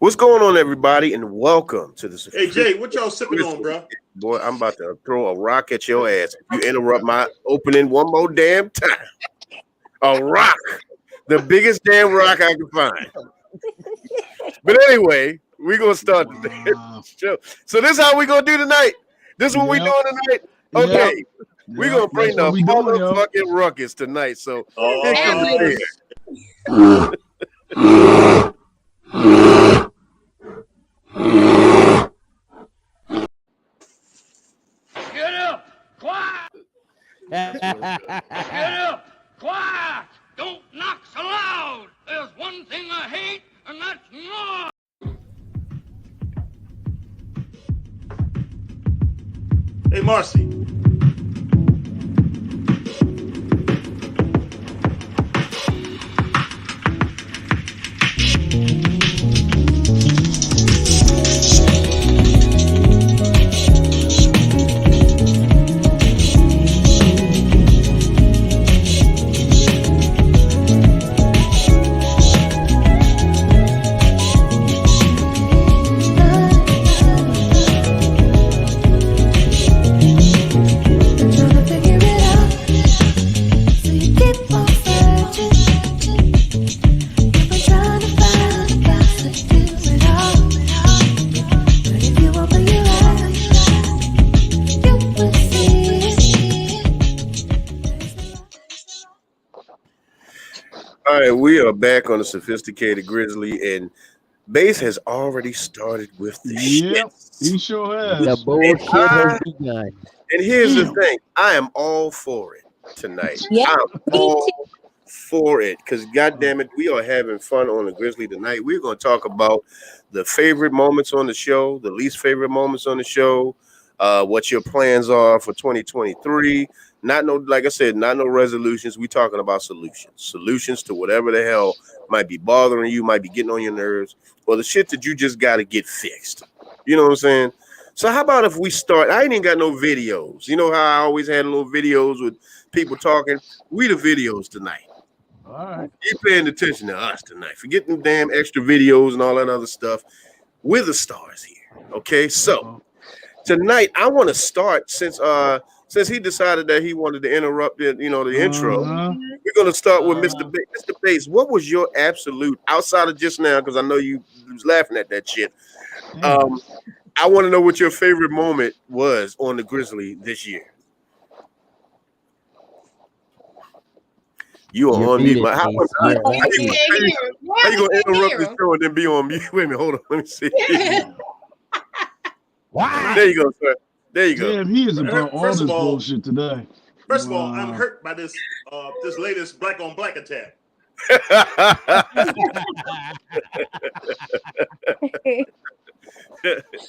What's going on, everybody, and welcome to this. Hey Jay, what y'all sipping on, bro? Boy, I'm about to throw a rock at your ass if you interrupt my opening one more damn time. A rock, the biggest damn rock I can find. But anyway, we're gonna start the show. So this is how we gonna do tonight. This is what we doing tonight. Okay, we're gonna bring the motherfucking ruckus tonight. So here comes the Get up! Quiet! Get up! Quiet! Don't knock so loud! There's one thing I hate, and that's noise! Hey Marcy. All right, we are back on the Sophisticated Grizzly, and Bass has already started with the shit. He sure has. The bullshit has begun. And here's the thing: I am all for it tonight. Yeah. I'm all for it because, goddamn it, we are having fun on the Grizzly tonight. We're going to talk about the favorite moments on the show, the least favorite moments on the show, what your plans are for 2023. Like I said, not no resolutions. We talking about solutions to whatever the hell might be bothering you, might be getting on your nerves, or the shit that you just got to get fixed. You know what I'm saying? So how about if we start? I ain't even got no videos. You know how I always had little videos with people talking? We the videos tonight. All right. You paying attention to us tonight. Forget them damn extra videos and all that other stuff. We're the stars here. Okay, so tonight I want to start since he decided that he wanted to interrupt the intro. We're gonna start with Mr. Mr. Bass. What was your absolute outside of just now? Because I know you was laughing at that shit. I want to know what your favorite moment was on the Grizzly this year. You are on mute. How you gonna interrupt the show and then be on mute? Wait a minute, hold on. Let me see. Wow. There you go, sir. There you go. Damn, he is about all this bullshit today. First of all, I'm hurt by this latest black on black attack.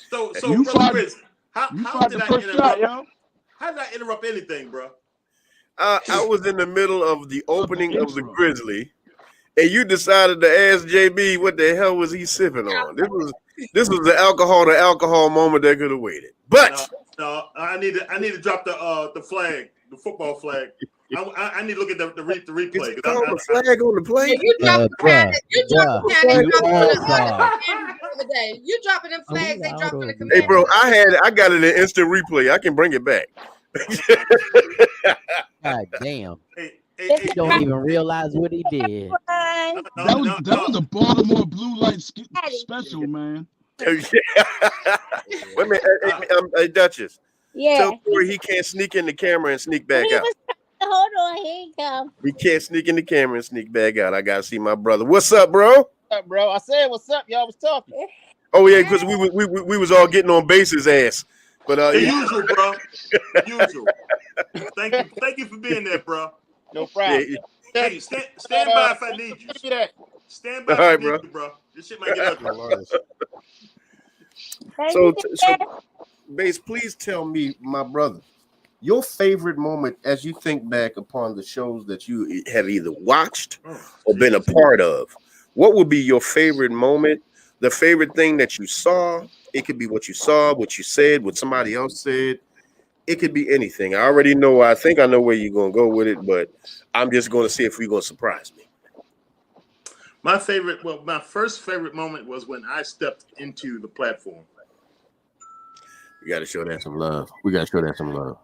So Brother Chris, how did I interrupt? How did I interrupt anything, bro? I was in the middle of the opening of the Grizzly, and you decided to ask JB what the hell was he sipping on. This was the alcohol moment that could have waited. But no, I need to drop the flag, the football flag. I need to look at the replay. The flag on the plate. Yeah, you dropping them flags, they dropping the command. Hey, bro, I got it in instant replay. I can bring it back. God damn. Hey, He don't even realize what he did. That was a Baltimore blue light special, man. Wait a minute, hey, Duchess. Yeah. Tell Corey he can't sneak in the camera and sneak back out. Hold on, here he comes. We can't sneak in the camera and sneak back out. I gotta see my brother. What's up, bro? What's up, bro? I said, what's up? Y'all was talking. Oh yeah, because we was all getting on Bass's ass. But usual, bro. Usual. Thank you for being there, bro. No problem. Yeah. Hey, stand by if I need you. Stand by if I need you, bro. This shit might get ugly. So, Bass, please tell me, my brother, your favorite moment as you think back upon the shows that you have either watched or been a part of. What would be your favorite moment? The favorite thing that you saw? It could be what you saw, what you said, what somebody else said. It could be anything. I already know. I think I know where you're going to go with it, but I'm just going to see if you're going to surprise me. My first favorite moment was when I stepped into the platform. We got to show that some love. We got to show that some love.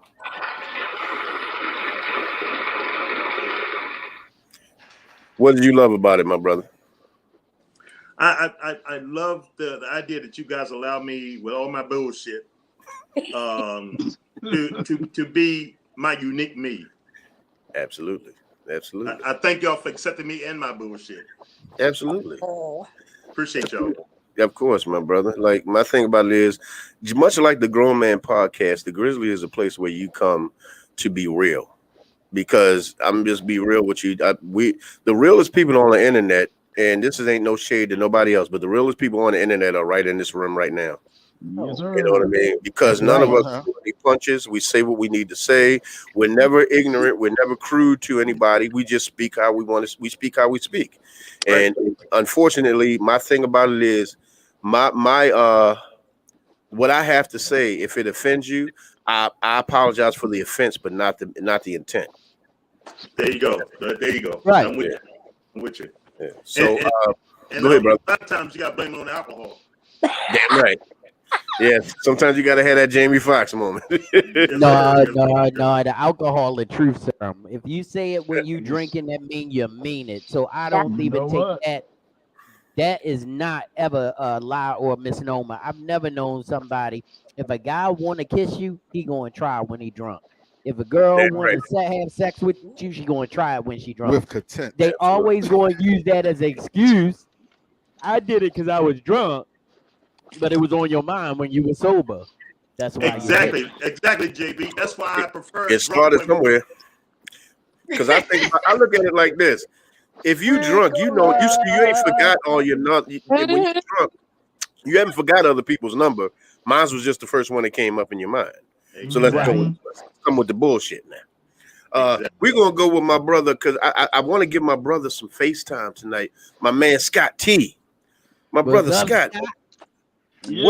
What did you love about it, my brother? I love the idea that you guys allow me with all my bullshit to be my unique me. Absolutely. I thank y'all for accepting me and my bullshit. Absolutely. Appreciate y'all. Of course, my brother. Like, my thing about it is, much like the Grown Man Podcast, the Grizzly is a place where you come to be real. Because I'm just be real with you. The realest people on the internet, and this ain't no shade to nobody else, but the realest people on the internet are right in this room right now. Yes, sir. You know what I mean? Because none of us do any punches. We say what we need to say. We're never ignorant. We're never crude to anybody. We just speak how we want to. We speak how we speak. And unfortunately, my thing about it is, my what I have to say, if it offends you, I apologize for the offense, but not the intent. There you go. Right. I'm with you. Yeah. So and go ahead, brother. A lot of times you got to blame it on alcohol. Damn right. Yeah. Sometimes you got to have that Jamie Foxx moment. No. The alcohol, the truth serum. If you say it when you drinking, that mean you mean it. So I don't even take that. That is not ever a lie or a misnomer. I've never known somebody. If a guy want to kiss you, he going to try when he drunk. If a girl want to have sex with you, she going to try it when she drunk. With content. They always going to use that as an excuse. I did it because I was drunk, but it was on your mind when you were sober. That's why. Exactly, JB. That's why I prefer. It started somewhere. Because I look at it like this. If you drunk, you know you ain't forgot all your when you drunk, you haven't forgot other people's number. Mine was just the first one that came up in your mind. So let's come with the bullshit now. We're gonna go with my brother because I want to give my brother some FaceTime tonight. My man Scott T. My brother Scott. Yeah.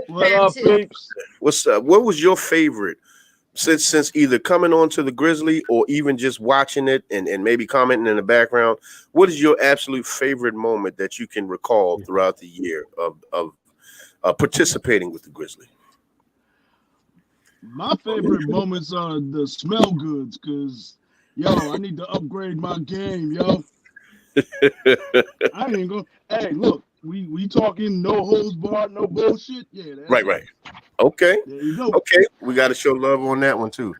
What up, peeps? What's up? What was your favorite? Since either coming on to the Grizzly or even just watching it and maybe commenting in the background, what is your absolute favorite moment that you can recall throughout the year of participating with the Grizzly? My favorite moments are the smell goods, because, I need to upgrade my game, yo. I ain't gonna. Hey, look, we talking no holds barred, no bullshit. Yeah, right. Okay. There you go. Okay, we got to show love on that one too,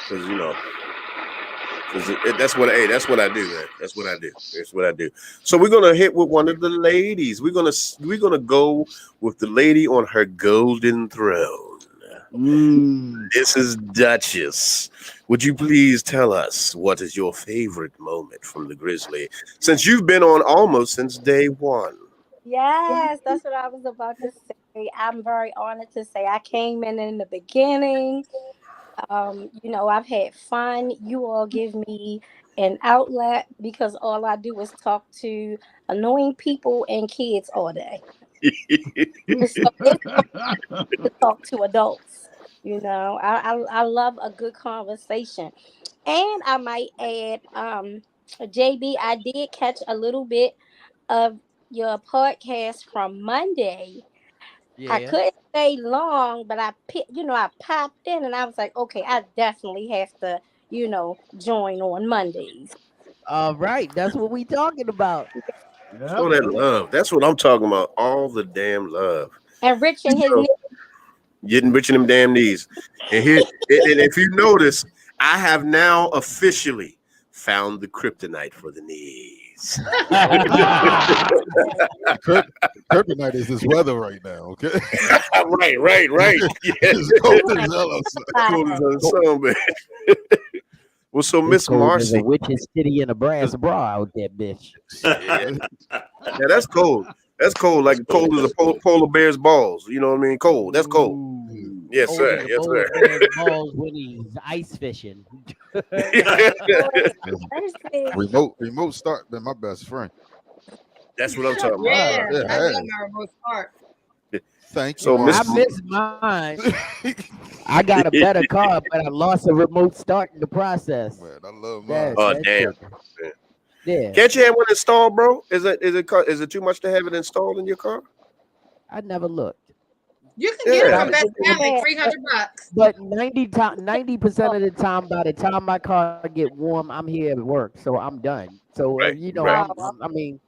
because that's what I do, man. That's what I do. So we're gonna hit with one of the ladies. We're gonna go with the lady on her golden throne. This is Duchess. Would you please tell us what is your favorite moment from the Grizzly, since you've been on almost since day one? Yes, that's what I was about to say. I'm very honored to say I came in the beginning. I've had fun. You all give me an outlet because all I do is talk to annoying people and kids all day. So it's to talk to adults. I love a good conversation. And I might add, JB, I did catch a little bit of your podcast from Monday. Yeah. I couldn't stay long, but I popped in and I was like, okay, I definitely have to, join on Mondays. All right, that's what we talking about. Show that love. That's what I'm talking about. All the damn love. Enriching his knees. Getting rich in them damn knees. And if you notice, I have now officially found the kryptonite for the knees. Kryptonite is this weather right now, okay? right. Yes. It's cold as hell outside. Cold as hell, son, man. Well, so Miss Marcy, a witch's city in a brass bra out there, bitch. Yeah, that's cold. That's cold, like cold as a polar bear's balls. You know what I mean? Cold. That's cold. Yes, sir. Yes, sir. Balls when he's ice fishing. Remote start been my best friend. That's what I'm talking about. Yeah, I love my remote start. Thank you. So, I missed mine. I got a better car, but I lost a remote start in the process. Man, I love mine. Oh, damn. Yeah, Can't you have one installed, bro? Is it too much to have it installed in your car? I never looked. You can get Yeah. it But from I, Best Buy, like Yeah. 300 bucks. but 90% of the time, by the time my car get warm, I'm here at work, so I'm done. So Right, you know, right. I mean,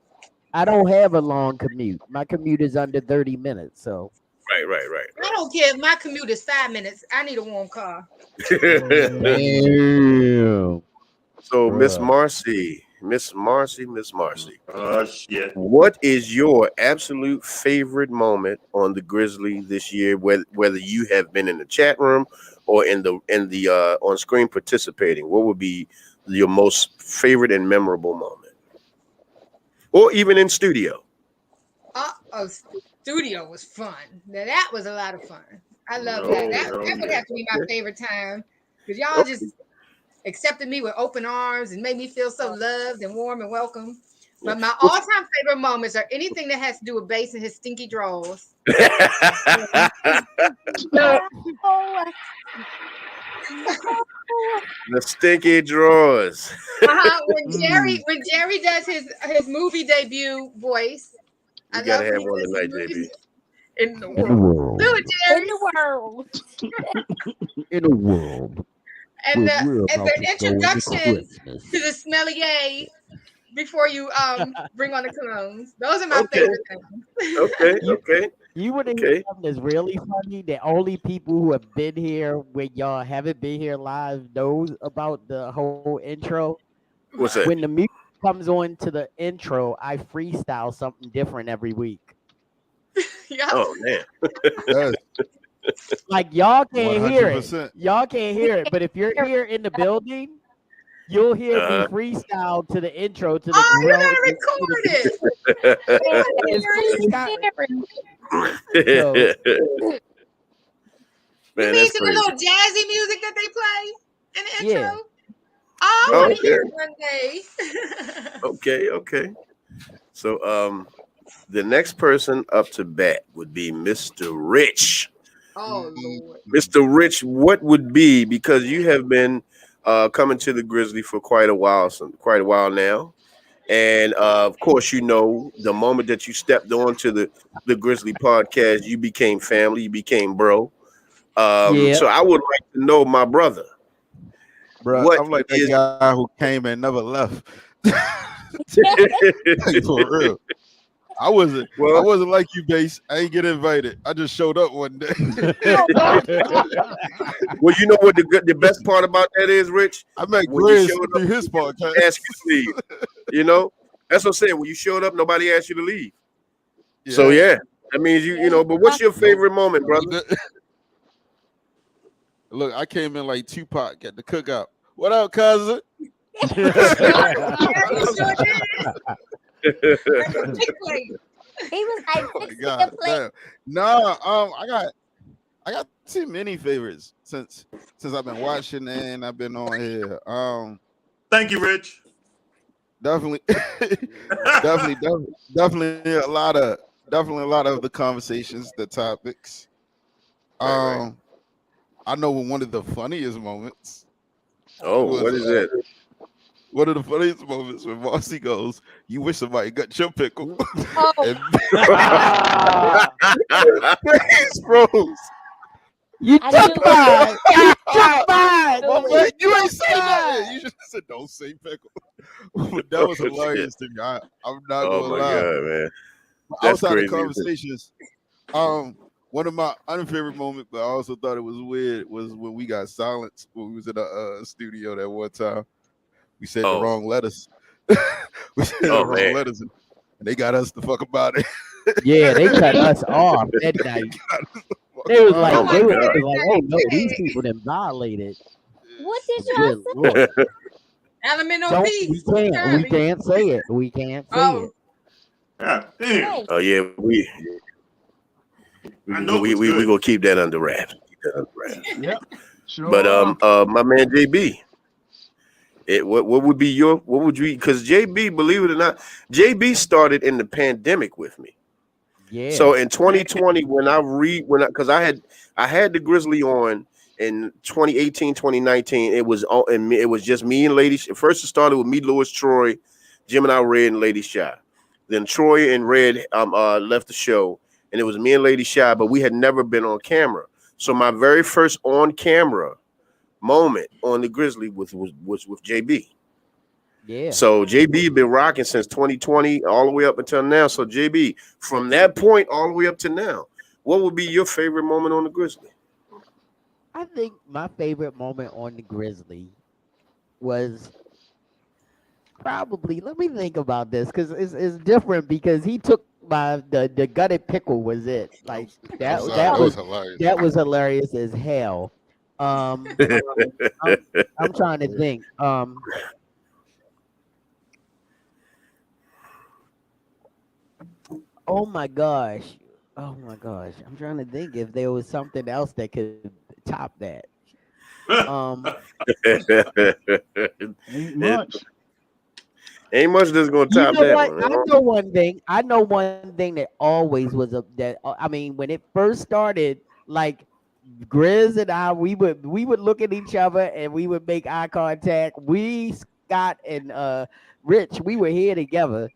I don't have a long commute. My commute is under 30 minutes. So Right. I don't care if my commute is 5 minutes. I need a warm car. damn, So, bruh. Miss Marcy, Oh shit. what is your absolute favorite moment on the Grizzly this year? Whether you have been in the chat room or in the on screen participating, what would be your most favorite and memorable moment, or even in studio? Oh, studio was fun. Now that was a lot of fun. I love Oh, that. That oh, would yeah. have to be my Okay. favorite time because y'all Okay. just accepted me with open arms and made me feel so loved and warm and welcome. Yeah. But my all-time favorite moments are anything that has to do with bass and his stinky drawers. Oh, The stinky drawers. When Jerry does his movie debut voice, We I gotta love when have he one does tonight, his JB. movies in the In the world. world, Do it, in Jerry. the world. in the world, And we're the about to go into introduction Christmas. to the smelly yay before you bring on the colognes. Those are my Okay. favorite things. Okay. You Okay. you want to hear Okay. something that's really funny? The only people who have been here when y'all haven't been here live knows about the whole intro. What's that? When the music comes on to the intro, I freestyle something different every week. Yeah. Oh man. Yes, Like y'all can't hear it. 100%. Y'all can't hear it. But if you're here in the building, you'll hear me Uh-huh. freestyle to the intro to the Oh, you grill. gotta record it. It's freestyle. So You Man, mean that's to the crazy. little jazzy music that they play in the yeah, intro? Oh, I Oh, want to hear okay. it one day. Okay. So the next person up to bat would be Mr. Rich. Oh Lord. Mr. Rich, what would be, because you have been coming to the Grizzly for quite a while now. And of course, you know, the moment that you stepped onto the Grizzly podcast, you became family, you became bro. yeah. So I would like to know, my brother, Bro, what I'm like that is guy who came and never left. For real. I wasn't well, like you, Base. I ain't get invited. I just showed up one day. well, you know what the best part about that is, Rich? I met When you Grizz showed through up, his podcast. ask you to leave. You know, that's what I'm saying. When you showed up, nobody asked you to leave. So yeah, that means you know. But what's your favorite moment, brother? Look, I came in like Tupac at the cookout. What up, cousin? He was like, Oh my fix God, the plate. damn. No, I got too many favorites since I've been watching and I've been on here. Thank you, Rich. Definitely, definitely a lot of the conversations, the topics. Right. I know one of the funniest moments. Oh, was, what is it? One of the funniest moments when Marcy goes, "You wish somebody got your pickle." Oh. And face froze. You I took knew mine. You took mine. Well, it. man, you ain't took say that. mine. You just said don't say pickle. But that was Oh, hilarious to me. I'm not Oh gonna my lie. God, man. That's Outside crazy. of conversations, one of my unfavorite moments, but I also thought it was weird, was when we got silenced when we was in a studio that one time. We said the wrong letters. We said the wrong man. letters, and they got us the fuck about it. Yeah, they cut us off that night. They was like, Oh my they was God. like, oh no, these people done violated. What did y'all Good say? Lord. Element Don't, peace. we Charlie. can't say it. We can't say Oh, it. God damn. Hey, Oh yeah, I know we it's we good. gonna keep that under wraps. Yep. Sure. But my man JB, what would be what would you? Because JB, believe it or not, JB started in the pandemic with me. Yeah. So in 2020, because I had the Grizzly on in 2018, 2019, it was just me and Lady. First it started with me, Louis Troy, Gemini, Red, and Lady Shy. Then Troy and Red left the show, and it was me and Lady Shy, but we had never been on camera. So my very first on camera moment on the Grizzly was with JB. Yeah. So JB had been rocking since 2020 all the way up until now. So JB, from that point all the way up to now, what would be your favorite moment on the Grizzly? I think my favorite moment on the Grizzly was probably, let me think about this, because it's different, because he took the gutted pickle was it. Like that hilarious. that was hilarious as hell. I'm trying to think. Oh my gosh. Oh my gosh. I'm trying to think if there was something else that could top that. Ain't much. Ain't much that's gonna You top know that what? one. I know one thing. I know one thing that always was I mean, when it first started, like Grizz and I, we would look at each other and we would make eye contact. We, Scott and Rich, we were here together.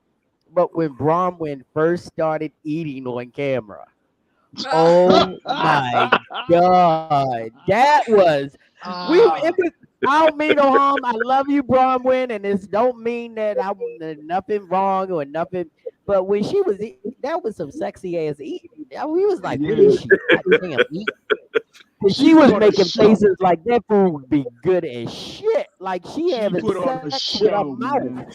But when Bronwyn first started eating on camera, oh my God, that was it was. I don't mean no harm. I love you, Bronwyn, and this don't mean that nothing wrong or nothing. But when she was that was some sexy ass eating. We was like, what is she? Goddamn eating? She was making faces like that food would be good as shit. Like she having put on a sex with her show, mouth. man.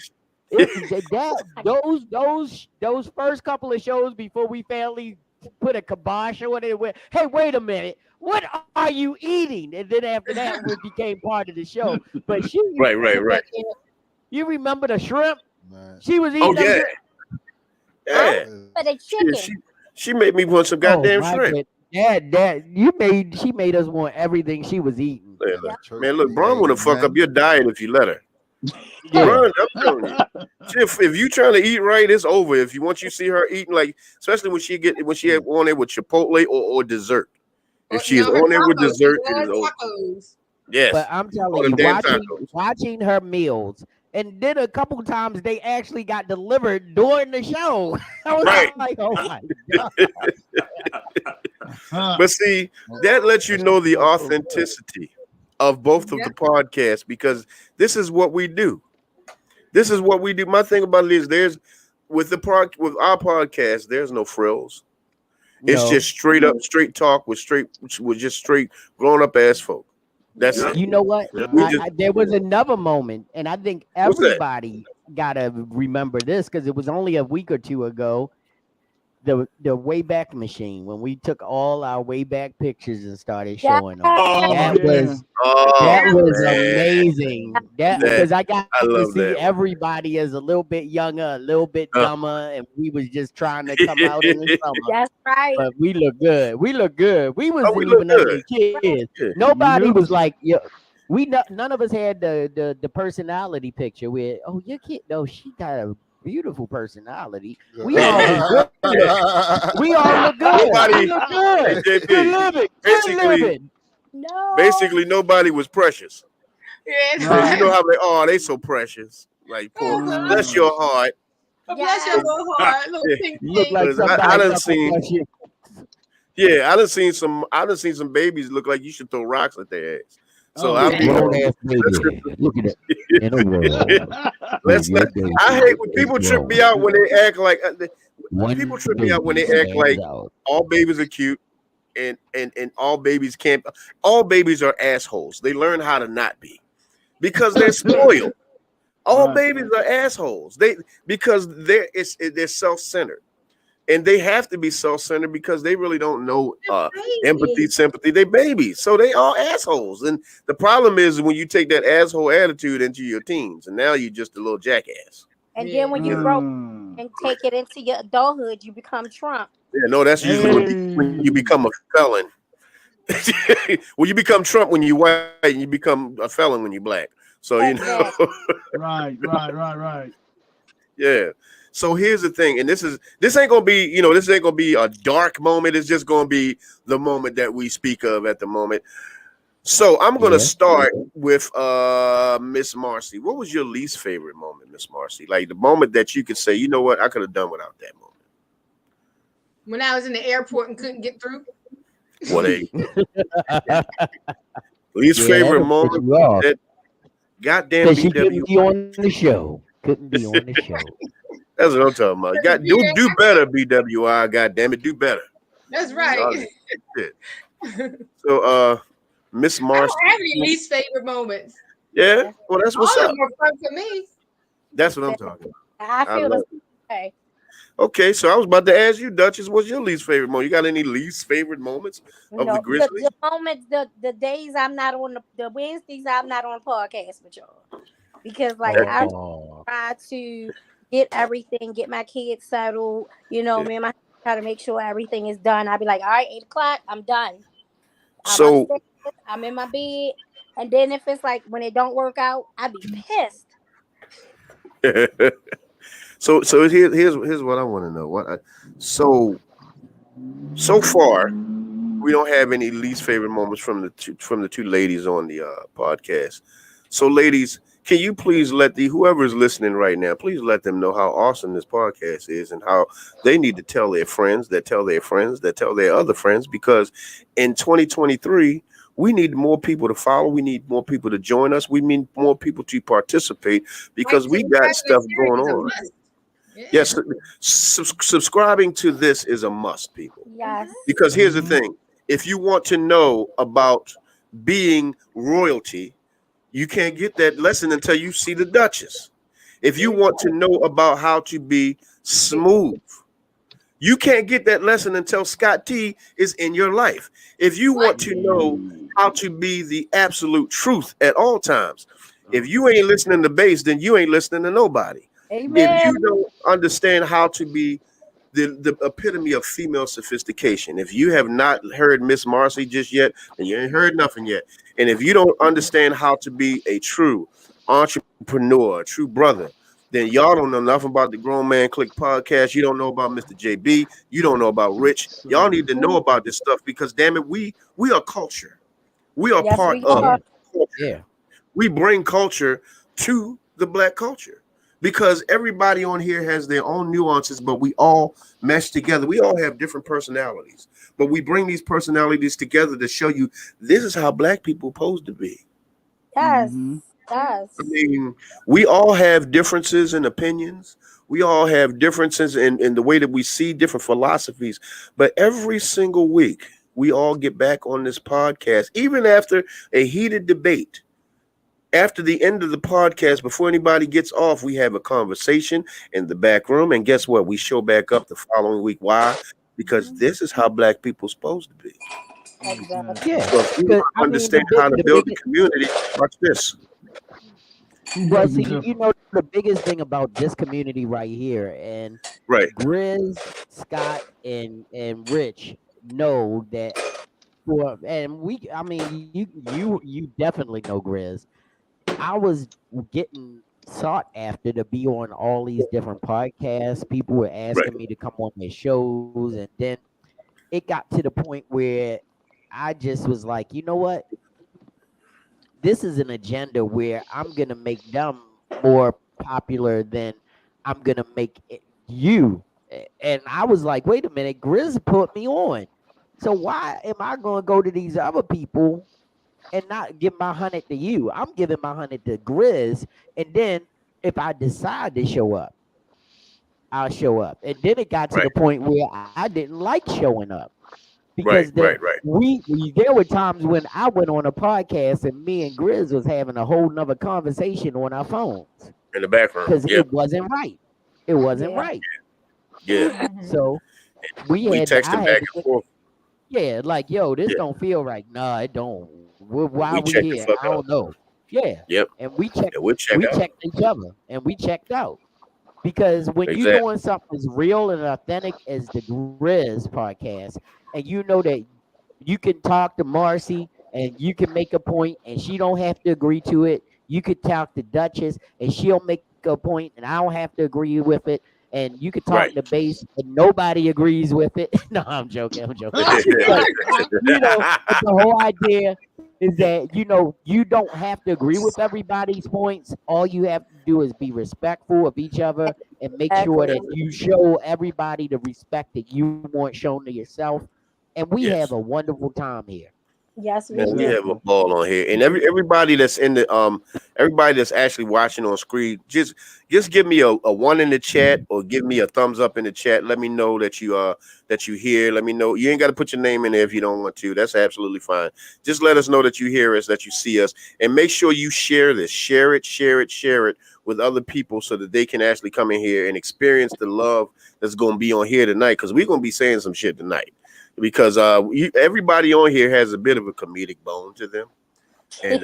Those first couple of shows before we finally put a kibosh on it. Went, hey, wait a minute, what are you eating? And then after that, it became part of the show. But she, right. You remember the shrimp? Man. She was eating. Oh yeah, yeah. But the chicken. She made me want some goddamn shrimp. She made us want everything she was eating. Man, look, Bron want to fuck up your diet if you let her. Yeah. Bron, I'm telling you, if you trying to eat right, it's over. If you want you see her eating, like especially when she had on it with Chipotle or dessert. If she is on there with dessert, it is over. Yes, But I'm telling you, watching her meals, and then a couple times they actually got delivered during the show. I was like, oh my God. But see, that lets you know the authenticity of both of the podcasts, because this is what we do. This is what we do. My thing about it is with our podcast, there's no frills. It's just straight talk with just straight grown up ass folk. That's it. You know what? There was another moment, and I think everybody gotta remember this because it was only a week or two ago. The Wayback Machine, when we took all our Wayback pictures and started showing them. That was amazing. Because I got to see everybody as a little bit younger, a little bit dumber, and we was just trying to come out in the summer. That's right. But we look good. We look good. We wasn't even ugly kids. Nobody was like, none of us had the personality picture where, oh, your kid, no, she got a beautiful personality. We all look good. We all look good. We look good. Good living. Basically, nobody was precious. Yeah. You know how they so precious. Like, poor, bless your heart. Bless your little heart, little pink look like I done seen. Yeah, I done seen some babies look like you should throw rocks at their ass. So look at it in a world. Let's not. I hate when people trip me out when they act like people trip me out when they act like all babies are cute and all babies can't. All babies are assholes. They learn how to not be because they're spoiled. All babies are assholes. Because they're self-centered. And they have to be self-centered because they really don't know empathy, sympathy. They babies, so they are assholes. And the problem is when you take that asshole attitude into your teens, and now you're just a little jackass. And then when you grow and take it into your adulthood, you become Trump. Yeah, no, that's usually when you become a felon. Well, you become Trump when you white, and you become a felon when you black. So you know. Right. Yeah. So here's the thing, and this ain't gonna be a dark moment. It's just gonna be the moment that we speak of at the moment. So I'm gonna Yeah. start with Miss Marcy. What was your least favorite moment, Miss Marcy? Like the moment that you could say, you know what, I could have done without that moment. When I was in the airport and couldn't get through. What a least Yeah, favorite that'll piss moment you off. that goddamn Because she couldn't BW. be on the show. Couldn't be on the show. That's what I'm talking about. You got do better, BWI. Goddamn it, do better. That's Oh, right. shit. So Miss I Marcy. don't have any least favorite moments. Yeah, well that's what's All of up. them were fun for me. That's what I'm talking about. I feel love the same way. Okay, so I was about to ask you, Duchess, what's your least favorite moment? You got any least favorite moments of the No, Grizzly? the moments, the days I'm not on the Wednesdays I'm not on the podcast with y'all because like I Oh. try to get everything, get my kids settled. You know, Yeah. me and my husband try to make sure everything is done. I'll be like, all right, 8 o'clock, I'm done. I'm So upstairs, I'm in my bed, and then if it's like when it don't work out, I be pissed. so here's what I want to know. So far we don't have any least favorite moments from the two ladies on the podcast. So ladies, can you please let whoever is listening right now, please let them know how awesome this podcast is and how they need to tell their friends that tell their friends that tell their other friends, because in 2023 we need more people to follow. We need more people to join us. We need more people to participate because we got stuff going on. Yeah. Yes, subscribing to this is a must, people. Yes. Because here's the thing. If you want to know about being royalty, you can't get that lesson until you see the Duchess. If you want to know about how to be smooth, you can't get that lesson until Scott T is in your life. If you want to know how to be the absolute truth at all times, if you ain't listening to bass, then you ain't listening to nobody. Amen. If you don't understand how to be the epitome of female sophistication, if you have not heard Miss Marcy just yet, then you ain't heard nothing yet. And if you don't understand how to be a true entrepreneur, a true brother, then y'all don't know nothing about the Grown Man Click podcast. You don't know about Mr. JB. You don't know about Rich. Y'all need to know about this stuff because, damn it, we are culture. We are Yes, part we of are. culture. Yeah. We bring culture to the black culture because everybody on here has their own nuances, but we all mesh together. We all have different personalities, but we bring these personalities together to show you this is how black people supposed to be. Yes. Yes. I mean, we all have differences in opinions. We all have differences in the way that we see different philosophies. But every single week, we all get back on this podcast, even after a heated debate. After the end of the podcast, before anybody gets off, we have a conversation in the back room. And guess what? We show back up the following week. Why? Because this is how black people supposed to be. Exactly. Yeah. So if you Because I mean, understand how to the build the biggest, community, watch this. well, see, you know, the biggest thing about this community right here, and Right. Grizz, Scott, and Rich know that for, and I mean, you definitely know Grizz. I was getting sought after to be on all these different podcasts. People were Right. asking me to come on their shows, and then it got to the point where I just was like, you know what? This is an agenda where I'm gonna make them more popular than I'm gonna make you. And I was like, wait a minute, Grizz put me on. So why am I gonna go to these other people and not give my 100 to you? I'm giving my 100 to Grizz, and then if I decide to show up, I'll show up. And then it got to the point where I didn't like showing up because Right. there were times when I went on a podcast and me and Grizz was having a whole nother conversation on our phones In the background. because Yeah. it wasn't right. It wasn't Yeah. right. Yeah. So We I texting had back to and forth. yeah, like, yo, this Yeah. don't feel right. Nah, it don't. Why We are we check the here? fuck I out. don't know. Yeah. Yep. And we checked Yeah, we'll check out. each other and we checked out. Because when you're Exactly. doing something as real and authentic as the Grizz podcast, and you know that you can talk to Marcy and you can make a point and she don't have to agree to it. You could talk to Duchess and she'll make a point and I don't have to agree with it. And you could talk Right. to Bass and nobody agrees with it. No, I'm joking. But, you know, the whole idea is that you don't have to agree with everybody's points. All you have to do is be respectful of each other and make sure that Exactly. you show everybody the respect that you want shown to yourself. And we have Yes. a wonderful time here. Yes, we Man, we do. have a Exactly. ball on here, and everybody that's in the everybody that's actually watching on screen, just give me a one in the chat or give me a thumbs up in the chat. Let me know that you hear. Let me know you ain't got to put your name in there if you don't want to. That's absolutely fine. Just let us know that you hear us, that you see us, and make sure you share this, share it with other people so that they can actually come in here and experience the love that's going to be on here tonight. Because we're going to be saying some shit tonight because everybody on here has a bit of a comedic bone to them, and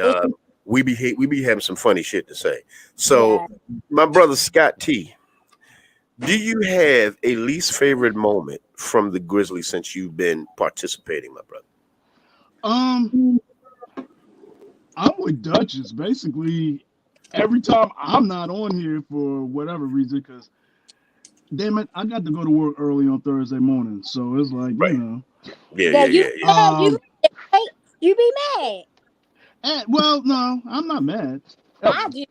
we be having some funny shit to say. So, Yeah. my brother Scott T, do you have a least favorite moment from the Grizzly since you've been participating, my brother? Um, I'm with Duchess. Basically, every time I'm not on here for whatever reason, because damn it, I got to go to work early on Thursday morning, so it's like Right. Yeah, Yeah, yeah, you yeah, be yeah. mad. You right? You be mad. well, no, I'm not mad. I Ever. do.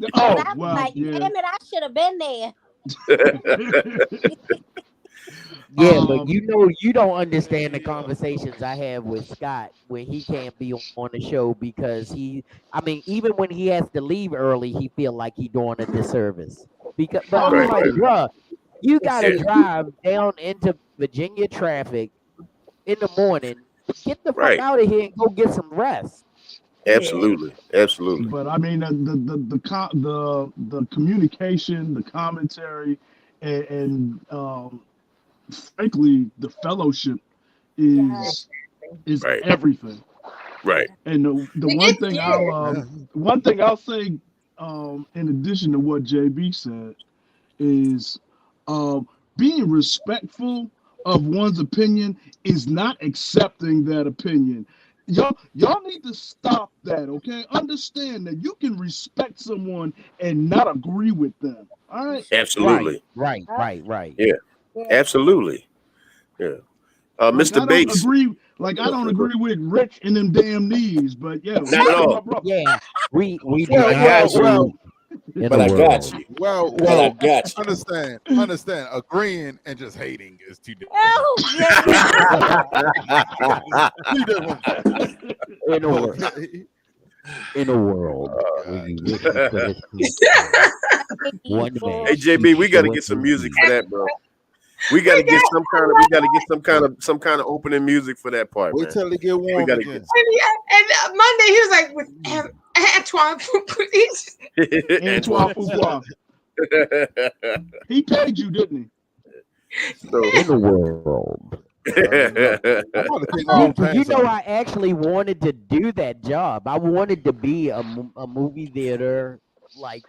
And Oh I was well, like, yeah. damn it, I should have been there. Yeah, but um, you don't understand the conversations I have with Scott when he can't be on the show because I mean, even when he has to leave early, he feel like he doing a disservice. But I'm Right, like, right. bruh, you gotta Yeah, drive down into Virginia traffic in the morning. Get the fuck right. out of here and go get some rest. Yeah. Absolutely, absolutely. but I mean the communication, the commentary, and frankly, the fellowship Yeah. is Right, everything. right. And the We one get thing scared. I'll say, in addition to what JB said, is um, being respectful of one's opinion is not accepting that opinion. Y'all need to stop that, okay? Understand that you can respect someone and not agree with them. All right. Right, Absolutely. right, Yep. right, right. Yeah, Yeah. absolutely. Yeah. Like Mr. Bates. I don't agree with Rich and them damn knees, but yeah, Not at Rich is my all. brother. Yeah, we do But I not got you. agree in But the I got world. you. But I Well, got you. understand. Agreeing and just hating is two different Oh goodness. two different things. In a world, Okay. in a world Oh where God. you listen to this people, one man Hey JB, speaks we got to short get some and music sweet. for that, bro. We got We to get got, some I kind of love it. some kind of opening music for that part, Wait man. till it get We warm got to get again. And Monday he was like, with Antoine, Antoine Fuqua. He paid you, didn't so In the world. No. I'm about to take my You, whole you pants know, off. I actually wanted to do that job. I wanted to be a movie theater, like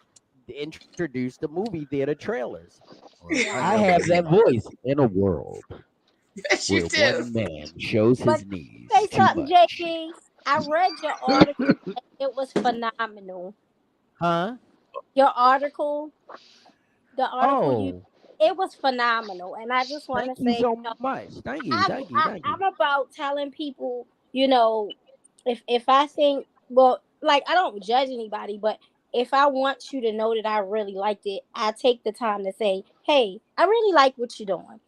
introduce the movie theater trailers. Well, I I am have gonna that need voice in a world yes, you where do. one man shows But his knees say too something, much. JB. I read your article. And it was phenomenal. Huh? Your article, the article you, Oh, it was phenomenal. And I just want thank to you say, so much. Thank you. Thank you. Thank you. I'm about telling people, you know, if I think, well, like I don't judge anybody, but if I want you to know that I really liked it, I take the time to say, hey, I really like what you're doing.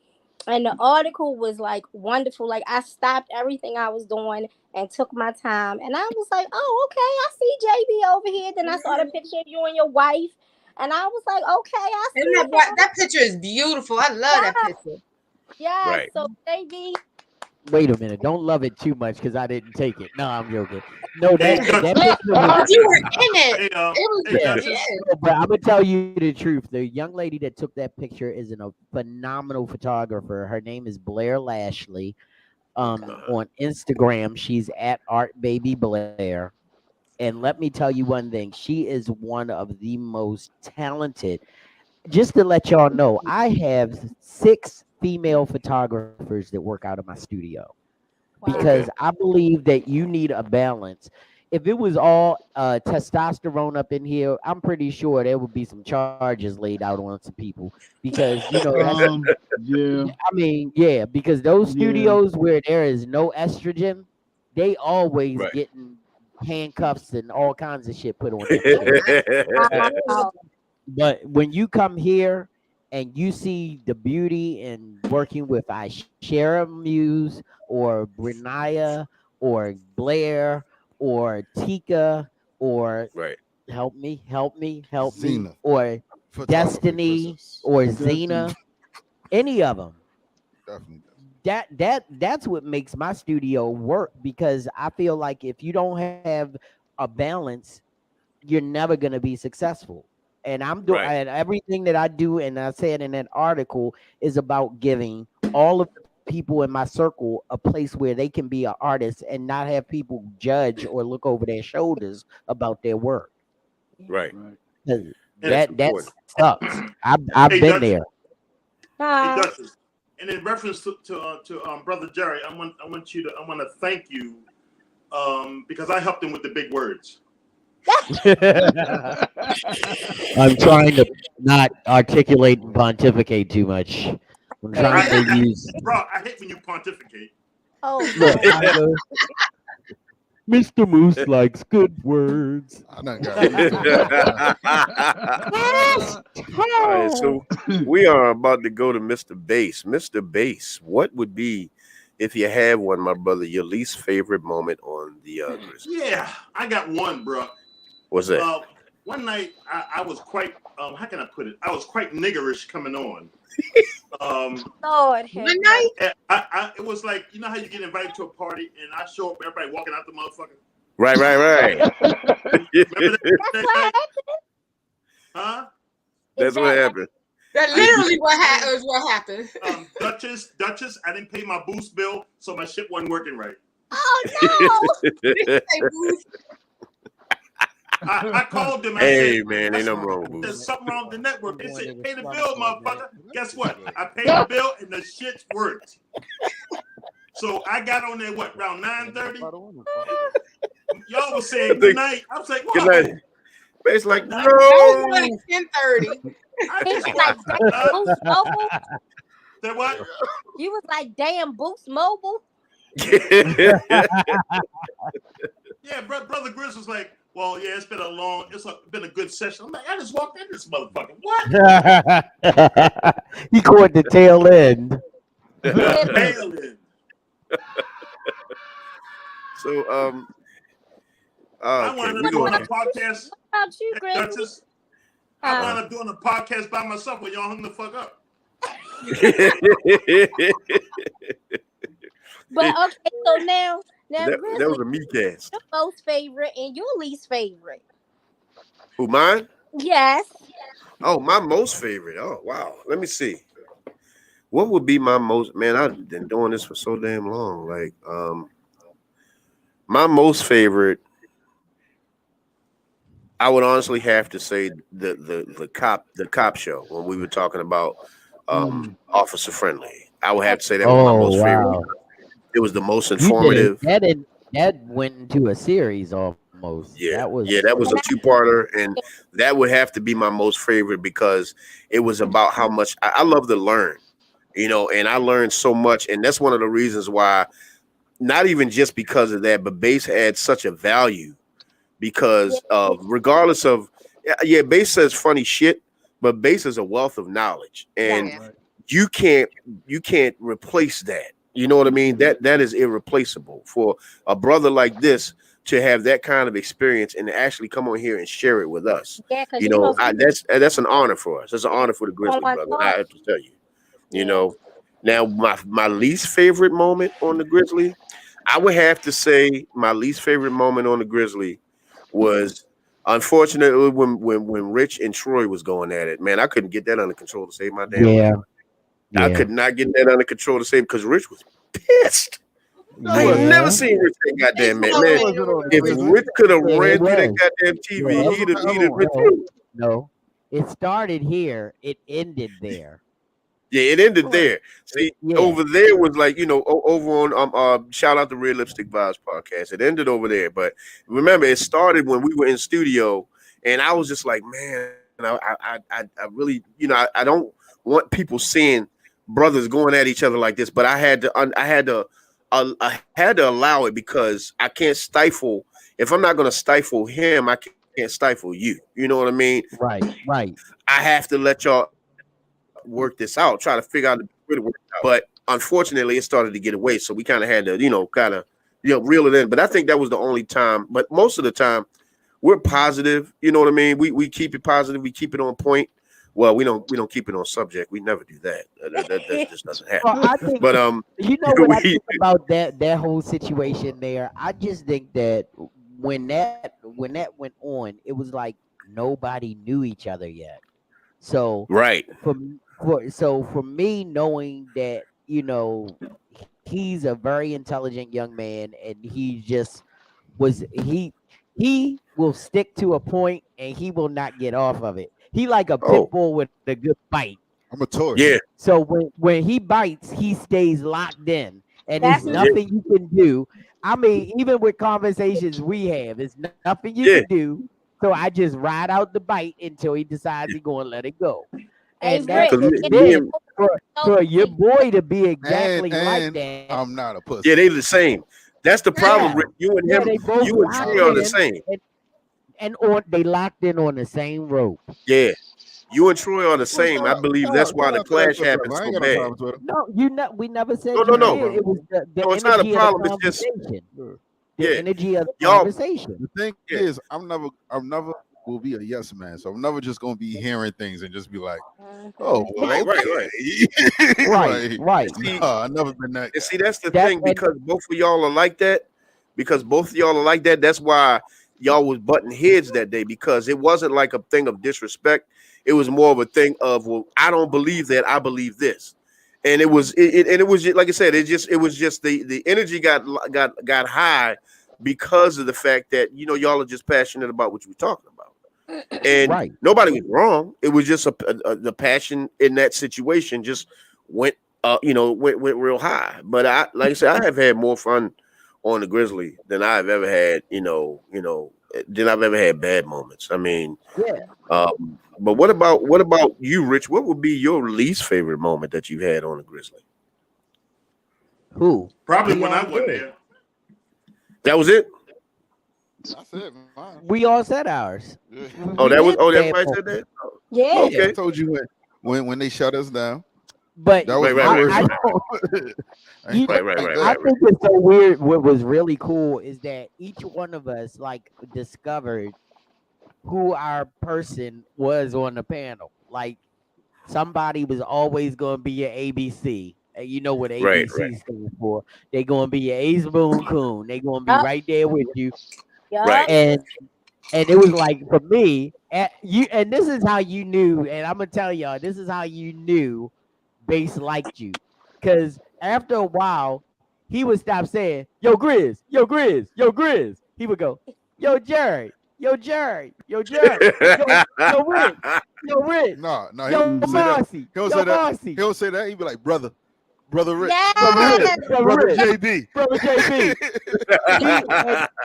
And the article was like wonderful. Like I stopped everything I was doing and took my time, and I was like, oh, okay, I see JB over here. Then I saw the picture of you and your wife, and I was like, okay, I And see him. that picture is beautiful. I love that Yeah, picture. yeah. right. So JB, Wait a minute. Don't love it too much because I didn't take it. No, I'm joking. No, Hey, that Duchess. picture was But you were in it. Hey, It was hey, yeah. Duchess. No, but I'm gonna tell you the truth. The young lady that took that picture is a phenomenal photographer. Her name is Blair Lashley. okay. On Instagram, she's at Art Baby Blair. And let me tell you one thing, she is one of the most talented. Just to let y'all know, I have 6 female photographers that work out of my studio because Wow. Okay. I believe that you need a balance. If it was all testosterone up in here, I'm pretty sure there would be some charges laid out on some people because that's. Yeah, I mean, yeah, because those yeah. studios where there is no estrogen, they always Right. getting handcuffs and all kinds of shit put on their chest. Wow. But when you come here and you see the beauty in working with Ishera Muse or Brenaya or Blair or Tika or Right. help me, help me, help me, Xena, or photography Destiny princess. or Destiny. Xena, any of them. Definitely. That's what makes my studio work, because I feel like if you don't have a balance, you're never going to be successful. And I'm doing, Right. and everything that I do, and I said in that article, is about giving all of the people in my circle a place where they can be an artist and not have people judge or look over their shoulders about their work. Right. Right. 'Cause And That's that important. sucks. I've hey, been Dutch, there. hey, Hi. Duchess. And in reference to brother Jerry, I want to thank you because I helped him with the big words. I'm trying to not articulate and pontificate too much. I'm trying to use. Bro, I hate when you pontificate. Oh, Look, God. I go, Mr. Moose likes good words. I done got used to it. All right, so we are about to go to Mr. Bass. Mr. Bass, what would be, if you have one, my brother, your least favorite moment on the Grizzly? Yeah, I got one, bro. What's that? One night I was quite how can I put it? I was quite niggerish coming on. Lord have One night? It was like, you know how you get invited to a party and I show up, everybody walking out the motherfucker. Right. Remember That's what that? happened. Huh? That's what happened. That literally what happened. Duchess, I didn't pay my boost bill, so my shit wasn't working right. Oh Hey, Booth, I called them. I Hey, said, man, ain't nothing wrong with there's Boost. something wrong with the network. They said, pay the bill, motherfucker. Guess what? I paid the bill and the shit worked. So I got on there, around 9:30? Y'all was saying good night. I was like, what? Good night. It's like, that was like no. 10:30. I no. just Like damn Boost Mobile. said what? You was like damn Boost Mobile. Yeah, brother Grizz was like, well, yeah, it's been been a good session. I'm like, I just walked in this motherfucker. What? He caught the tail end. Tail end. So, I okay, wound we up doing going a podcast. What about you, Grizzly? Duchess, I wound up doing a podcast by myself when y'all hung the fuck up. But okay, so now that Grizzly, was a me cast. your most favorite and your least favorite. Who, mine? Yes. Oh, my most favorite. Oh, wow. Let me see. What would be my most, man, I've been doing this for so damn long. Like, my most favorite, I would honestly have to say the cop show when we were talking about Officer Friendly. I would have to say that was my most favorite. Wow. It was the most You did informative. that went into a series almost. Yeah, That was that was a two-parter, and that would have to be my most favorite because it was about how much I love to learn, and I learned so much, and that's one of the reasons why, not even just because of that, but bass adds such a value because regardless of, bass says funny shit, but bass is a wealth of knowledge, and you can't replace that. You know what I mean? That is irreplaceable for a brother like this to have that kind of experience and to actually come on here and share it with us. Yeah, because that's an honor for us. It's an honor for the Grizzly brother. I have to tell you. You know, now my least favorite moment on the Grizzly, I would have to say my least favorite moment on the Grizzly was unfortunately when Rich and Troy was going at it. Man, I couldn't get that under control to save my damn life. I could not get that under control to save because Rich was pissed. I have never seen Rich that goddamn man. If Rich could have ran through that goddamn TV, he'd have been through. No, it started here. It ended there. Yeah, it ended there. See, over there was like, over on shout out to Red Lipstick Vibes podcast. It ended over there. But remember, it started when we were in studio, and I was just like, man, I really, I don't want people seeing brothers going at each other like this, but I had to I had to allow it because I can't stifle. If I'm not going to stifle him, I can't stifle you. You know what I mean? Right. I have to let y'all work this out, try to figure out the way to work it out. But unfortunately, it started to get away, so we kind of had to, reel it in. But I think that was the only time. But most of the time, we're positive. You know what I mean? We keep it positive. We keep it on point. Well, we don't keep it on subject. We never do that. That just doesn't happen. Well, I think, But you know what I think about that whole situation there. I just think that when that went on, it was like nobody knew each other yet. So right. for me, knowing that he's a very intelligent young man, and he just he will stick to a point, and he will not get off of it. He like a pit bull with a good bite. I'm a toy. Yeah. So when he bites, he stays locked in, and there's nothing you can do. I mean, even with conversations we have, there's nothing you can do. So I just ride out the bite until he decides he's going to let it go. And for your boy to be exactly like that, I'm not a pussy. Yeah, they the same. That's the problem. Rick. You and him, you and Trey are the same. And they locked in on the same rope. Yeah. You and Troy are the same. I believe that's why the clash happened so bad. No, we never said no. It was the it's not a problem. It's just the energy of the conversation. The thing is, I'm never will be a yes man, so I'm never just gonna be hearing things and just be like, oh, well, right. See, I've never been that guy. See, that's the thing, because both of y'all are like that. That's why y'all was butting heads that day, because it wasn't like a thing of disrespect. It was more of a thing of, well, I don't believe that, I believe this. And it was just, like I said, it was just the energy got high because of the fact that y'all are just passionate about what you were talking about. And nobody was wrong. It was just the passion in that situation just went real high. But like I said, I have had more fun on the Grizzly than I've ever had, than I've ever had bad moments. I mean, but what about you, Rich? What would be your least favorite moment that you had on the Grizzly? Who? Probably when I went there. That was it. That's it. We all said ours. Everybody said that. Yeah. Okay. I told you when they shut us down. But that was I think it's so weird. What was really cool is that each one of us discovered who our person was on the panel. Like, somebody was always going to be your ABC. And you know what ABC stands for. They're going to be your Ace Boone Coon. They're going to be right there with you. Right. And it was like, for me, and this is how you knew, and I'm going to tell y'all, this is how you knew Bass liked you. Because after a while, he would stop saying, yo, Grizz, yo, Grizz, yo, Grizz. He would go, yo, Jerry. Yo, Jerry. Yo, Jerry. Yo, Rick. Yo, Rick. No, yo, Marcy. He'll say that. He'll say that. He'd be like, brother Rick. Yes. Brother JB. Brother JB.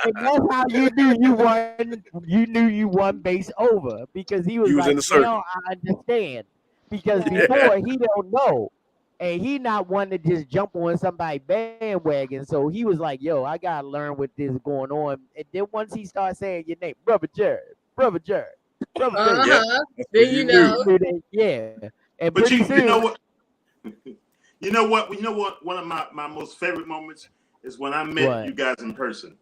and that's how you knew you won. You knew you won Bass over, because he was like, now I understand. Because before he don't know. And he not one to just jump on somebody's bandwagon. So he was like, yo, I gotta learn what this is going on. And then once he started saying your name, Brother Jerry. Then you know. Yeah. And but you know what? You know what? One of my most favorite moments is when I met you guys in person.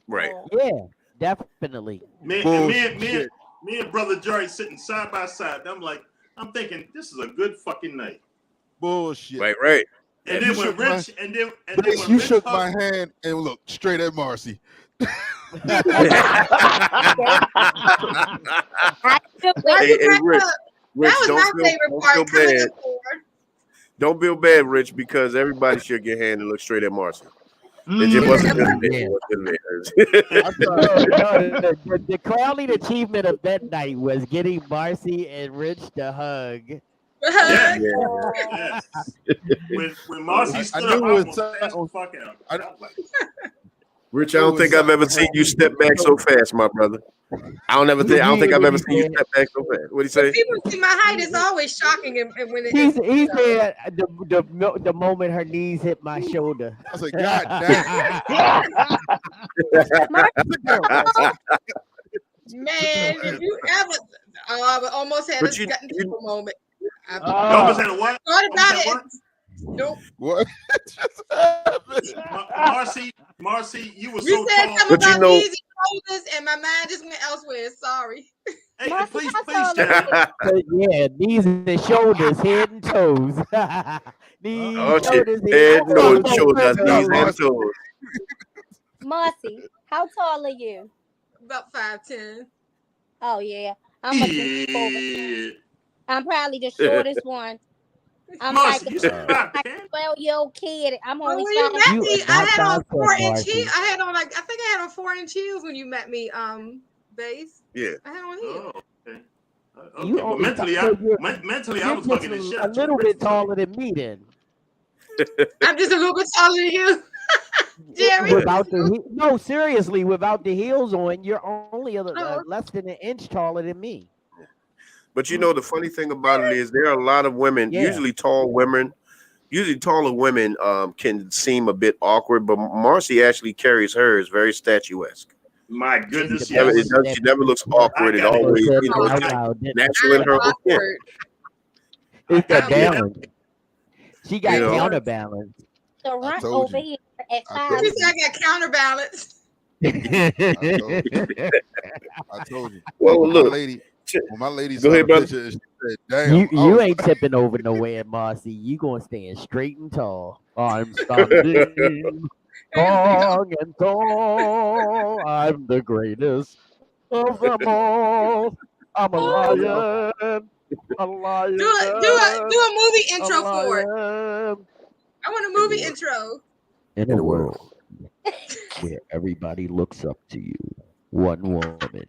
Right. Yeah, definitely. Me and Brother Jerry sitting side by side. I'm thinking, this is a good fucking night. Bullshit. Right. And then when Rich you shook my hand and looked straight at Marcy. Hey, Rich, that was my favorite part coming up forward. Don't feel bad, Rich, because everybody shook your hand and look straight at Marcy. It just wasn't the crowning achievement of that night was getting Marcy and Rich to hug. Yes. When Marcy stood up, I was fuck out. Rich, I don't think I've ever seen you step back so fast, my brother. I don't think I've ever seen you step back so fast. What do you say? When people see my height, it's always shocking, and when He said the moment her knees hit my shoulder. I was like, God damn. Man, if you ever, I almost had But a you- gut people moment. You almost had a what? Thought about You it. Nope. What? Marcy, you were You so said tall. something But you about know- knees and shoulders, and my mind just went elsewhere. Sorry. Hey, Marcy, please, how please, tall Jenny. are Yeah, knees and shoulders, head and toes. Knees, Oh, shit. shoulders, Head, and toes, toes. shoulders, knees, and toes. Marcy, how tall are you? About 5'10". Oh yeah, I'm a just over. Yeah. I'm probably the shortest one. I'm Marcy, like you a said 5'10". 12-year-old kid. I'm Well, only when you 5. met You me, are I not had on 5'10", 4-inch Marcy. heels. I think I had on 4-inch heels when you met me, Base. Yeah. I had on heels. Oh, okay. You Okay, but only mentally, so you're- mentally, I You're was talking just this shit. a little bit taller than me then. I'm just a little bit taller than you, Jerry. Without the no, seriously, without the heels on, you're only Oh. less than an inch taller than me. But you know, the funny thing about it is there are a lot of women, Yeah. usually taller women can seem a bit awkward, but Marcy actually carries hers very statuesque. My goodness, Yeah. yes. She never looks awkward. It gotta- always, Said you know, out it's loud, didn't natural in I'm her. Yeah. awkward. It's that I got- balance. She got You know. counterbalance. The runt told over you. here at I 5. told She said I got counterbalance. I told you. Well, When look, my lady Go saw ahead, the brother. picture, and she said, "Damn, you ain't tipping over nowhere, Marcy. You gonna stand straight and tall. I'm standing strong and tall. I'm the greatest of them all. I'm a lion. A lion. Do a movie intro a for it. lion. I want a movie intro. In a world where everybody looks up to you, one woman,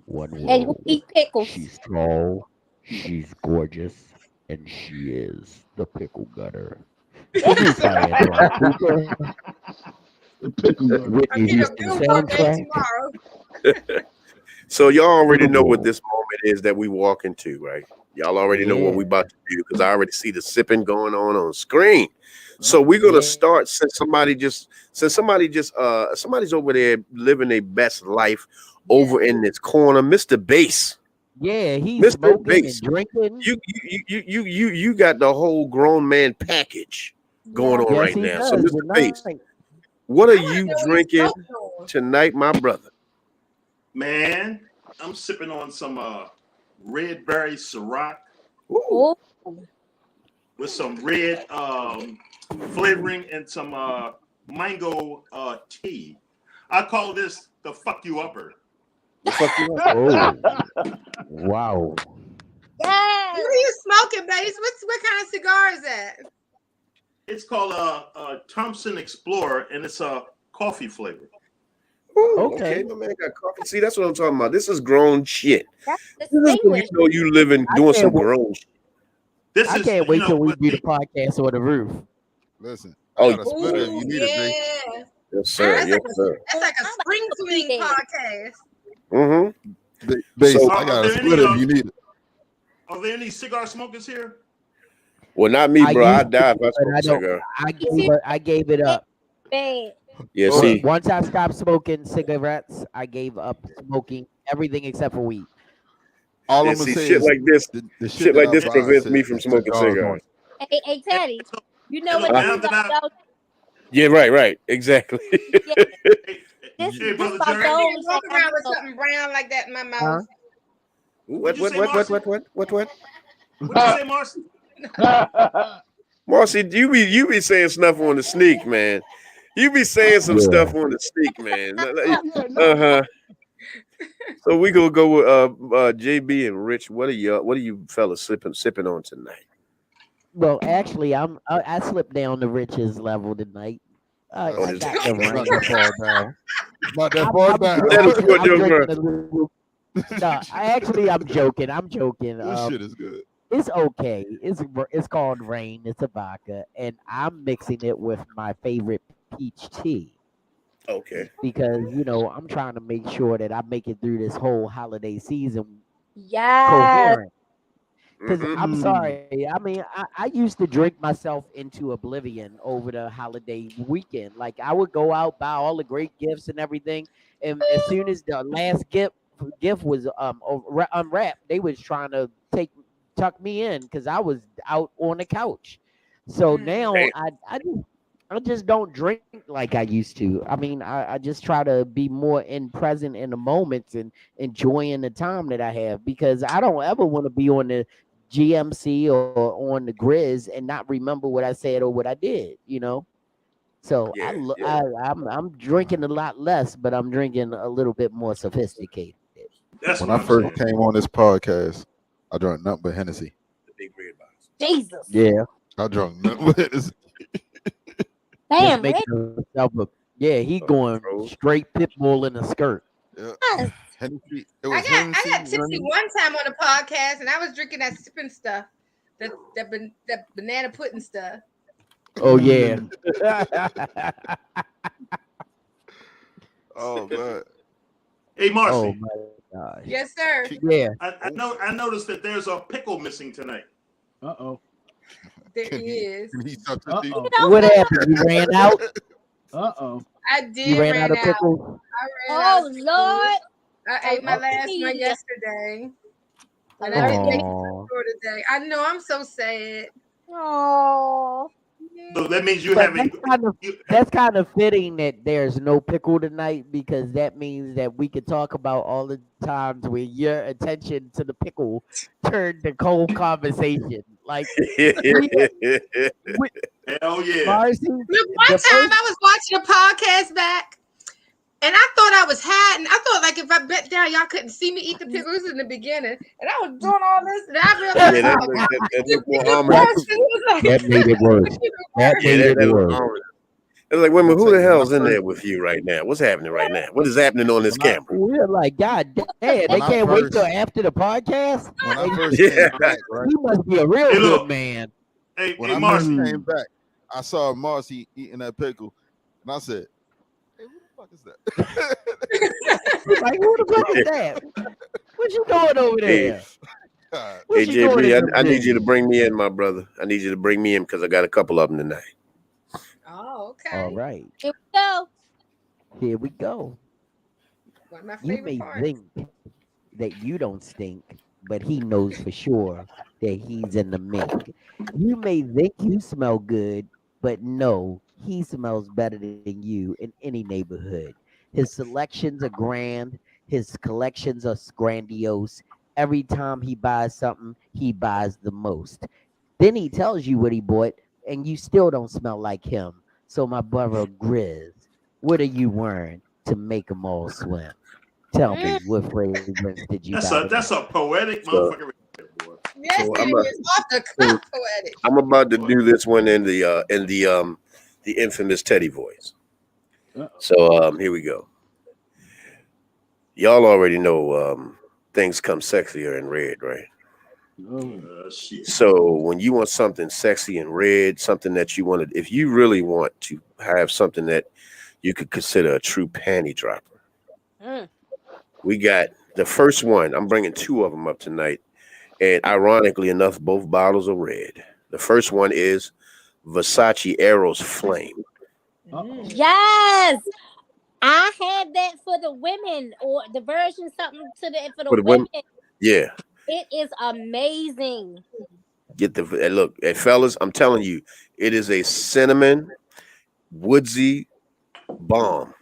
one And world. who eat pickles? She's tall, she's gorgeous, and she is the pickle gutter. Produced by Antoine Cooper, The pickle the gutter. I Whitney get a Houston billboard day soundtrack. tomorrow. So y'all already know what this moment is that we walk into, right? Y'all already know what we Yeah. about to do because I already see the sipping going on screen. So we're gonna Yeah. start since somebody's over there living their best life over in this corner, Mr. Bass. Yeah, he's Mr. smoking Bass. and drinking. You got the whole grown man package going on Yes, right he now. does. So Mr. Bass, tonight. what are I wanna you know what he's drinking smoking on. tonight, my brother? Man, I'm sipping on some red berry Ciroc Oh, with some red flavoring and some mango tea. I call this the fuck you upper. The fuck you want? Oh, wow. yes. What are you smoking, Base? What kind of cigar is that? It's called a Thompson Explorer, and it's a coffee flavor. Ooh, Okay. okay, my man got coffee. See, that's what I'm talking about. This is grown shit. That's This is when you distinguished. know you living I doing can't some wa- grown shit. This I is, can't wait till we what do the they- podcast on the roof. Listen, Oh, I got a splitter if Ooh, you need it, babe. yeah. Yes, sir. That's Yes, like sir. That's like a spring fling podcast. Mm-hmm. Babe, So, I got are a there splitter any, if you need it. Are there any cigar smokers here? Well, not me, I bro. I used to, die if I but smoke I a don't. cigar. I gave it up. Bad. Yeah, Hold see, Once I stopped smoking cigarettes, I gave up smoking everything except for weed. All yeah, I'm gonna see, say shit is like this, the shit that like I this buy prevents says me from smoking cigars cigars. on Hey, Teddy, you know Hey, what look, this now is that I, about? Yeah, right, exactly. Yeah, hey, this hey, is brother about Jerry, I those can't walk that around with have something brown like that in my Huh? mouth. What, What'd you say, what, Marcy? what? What'd you say, Marcy? Marcy, you be saying stuff on the sneak, man. You be saying some Yeah. stuff on the sneak, man. Yeah, no. Uh-huh. So we gonna go with JB and Rich. What are you fellas sipping on tonight? Well, actually, I slipped down to Rich's level tonight. Oh, I this- got the rain to fall down. Not that far down. That is what I'm you're drinking right. a little. No, I'm joking. I'm joking. This shit is good. It's okay. It's called rain. It's a vodka, and I'm mixing it with my favorite peach tea. Okay. because I'm trying to make sure that I make it through this whole holiday season Yes. coherent. Because Mm-hmm. I'm sorry, I mean, I used to drink myself into oblivion over the holiday weekend. Like I would go out, buy all the great gifts and everything, and as soon as the last gift was unwrapped, they was trying to tuck me in because I was out on the couch. So now Damn. I just don't drink like I used to. I mean, I just try to be more in present in the moments and enjoying the time that I have because I don't ever want to be on the GMC or on the Grizz and not remember what I said or what I did. So Yeah. Yeah. I'm drinking a lot less, but I'm drinking a little bit more sophisticated. That's When what I I'm first saying. came on this podcast, I drank nothing but Hennessy. The big red box. Jesus. Yeah, I drank nothing but Hennessy. just Damn, making Rick. himself a yeah. He going Control. straight pit bull in a skirt. Yeah. Yes. Hennessy. It I was got I Hennessy. got tipsy one time on a podcast, and I was drinking that sipping stuff, that banana pudding stuff. Oh yeah. Oh man. Hey, Oh Marcy, my gosh. Yes, sir. Yeah. I noticed that there's a pickle missing tonight. Uh-oh. There Can he, is. can he touch the Uh-oh. teeth? You don't What feel happened? You ran out? Uh-oh. I You did ran out ran of out. pickles? I ran out Oh of pickles. Lord. I ate my last one Alert. yesterday, and I didn't make it to the Oh. store today. I know. I'm so sad. Oh. So that means you But having you, that's kind of fitting that there's no pickle tonight because that means that we could talk about all the times where your attention to the pickle turned the whole conversation. Like we, we hell yeah. Marcy, Look, one the time first I was watching a podcast back, and I thought I was hiding. I thought like if I bent down, y'all couldn't see me eat the pickles in the beginning, and I was doing all this, and I Yeah, realized that the look more biggest ominous. person was like, that made it worse. That Yeah, made it that look worse. ominous. It's like, wait a I'm minute, gonna who tell the you when I hell's in first there with you right now? What's happening right now? What is happening on this when I camera? We're like, God damn, they when I can't wait till first after the podcast. when I Like, first Yeah. came back, right? you must be a real Hey, good look. man. When Hey, I first Marcy. came back, I saw Marcy eating that pickle, and I said, "Hey, who the fuck is that?" Like, who the fuck is that? What you doing over Hey, there? God. What hey, you doing JB, in I them need you to jeans? bring me in, my brother. I need you to bring me in because I got a couple of them tonight. "Oh, okay." All right, Here we go. here we go. One of my You favorite may parts. think that you don't stink, but he knows for sure that he's in the mink. You may think you smell good, but no, he smells better than you in any neighborhood. His selections are grand, his collections are grandiose. Every time he buys something, he buys the most. Then he tells you what he bought, and you still don't smell like him. So, my brother Grizz, what are you wearing to make them all swim? Tell me, what fragrance did you buy That's tonight? a poetic So, motherfucker right there, boy. Yes, so it is off the cuff poetic. I'm about to do this one in the infamous Teddy voice. Uh-oh. So here we go. Y'all already know things come sexier in red, right? Oh. Shit. So when you want something sexy and red, something that you want to, if you really want to have something that you could consider a true panty dropper, Mm. we got the first one. I'm bringing two of them up tonight, and ironically enough, both bottles are red. The first one is Versace Eros Flame. Uh-oh. Yes. I had that for the women or the version something for the For the women. women, yeah. It is amazing. Get the look, hey, fellas. I'm telling you, it is a cinnamon woodsy bomb.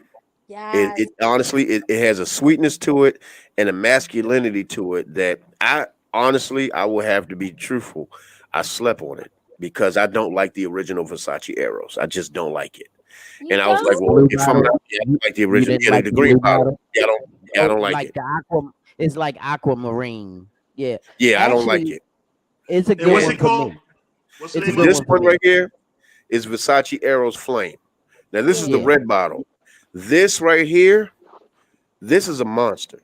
Yes. It honestly, it has a sweetness to it and a masculinity to it that I honestly, I will have to be truthful. I slept on it because I don't like the original Versace Eros. I just don't like it. You And I was like, don't? well, Blue if I'm not, bottle. yeah, I don't like the You original, didn't yeah, like the the green blue bottle. bottle? I Oh, don't like like it. the aqua. It's like aquamarine. Yeah. Yeah, I don't like Actually, it. it's a And good what's Yeah. one it for called? me. What's the It's a name good of This it? one for one right me. here is Versace Eros Flame. Now, this is the Yeah. Yeah. red bottle. This right here, this is a monster.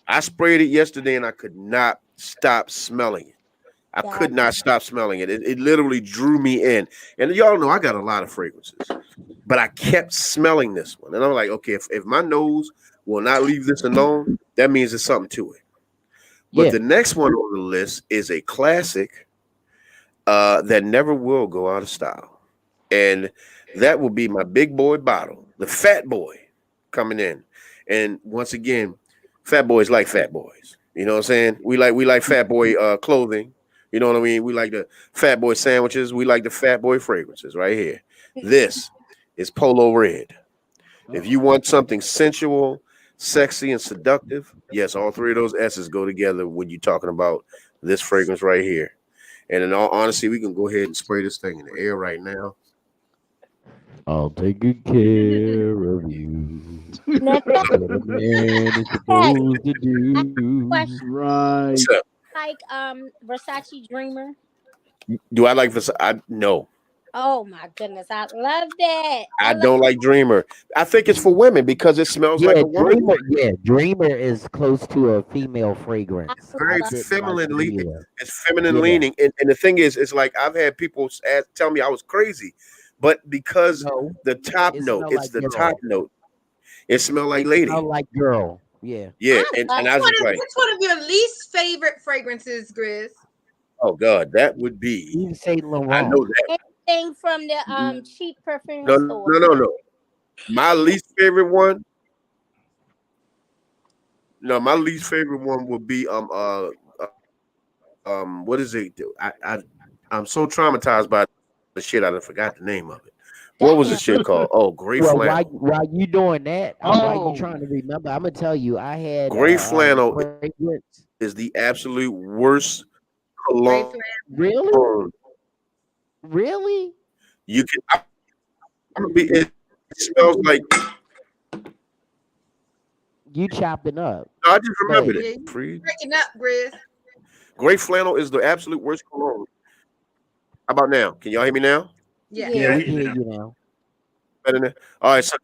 I sprayed it yesterday and I could not stop smelling it. I Yes. could not stop smelling it. It literally drew me in. And y'all know I got a lot of fragrances. but I kept smelling this one, and I'm like, okay, if my nose will not leave this alone, that means there's something to it. But the next one on the list is a classic that never will go out of style, and that will be my big boy bottle, the Fat Boy, coming in. And once again, fat boys like fat boys. You know what I'm saying? We like fat boy clothing. You know what I mean? We like the fat boy sandwiches. We like the fat boy fragrances right here. This is Polo Red. If you want something sensual, sexy, and seductive, yes, all three of those S's go together when you're talking about this fragrance right here. And in all honesty, we can go ahead and spray this thing in the air right now. I'll take good care of you. Next What a man is supposed to do. question. Right. What's up? Like Versace Dreamer. Do I like Versace? No. Oh my goodness, I love that. I don't like Dreamer. I think it's for women because it smells like a woman. Dreamer, Dreamer is close to a female fragrance. Very I didn't feminine like leaning. either. It's feminine leaning. And the thing is, it's like I've had people tell me I was crazy, but because No, the top it note, smell it's like the girl. top note. It smelled like lady. Smell like girl. Yeah. Yeah, and I was just like, What's one of your least favorite fragrances, Grizz? oh God, that would be. Yves Saint I Laurent. know that. anything from the cheap perfume No, store. no. My least favorite one. No, my least favorite one would be what is it? I'm so traumatized by the shit I done forgot the name of it. What was the shit called? Oh, Gray Well, Flannel. while you doing that, while Oh. you trying to remember, I'm gonna tell you, I had Gray Flannel fragrance. is the absolute worst Gray cologne. Flannel. Really? Really? You can. It smells like. You chopping up? I just remembered Yeah, it. you Freeze. breaking up, Grizz. Gray Flannel is the absolute worst cologne. How about now? Can y'all hear me now? Yeah. Yeah, Yeah, we can you hear you now. Better than all right. So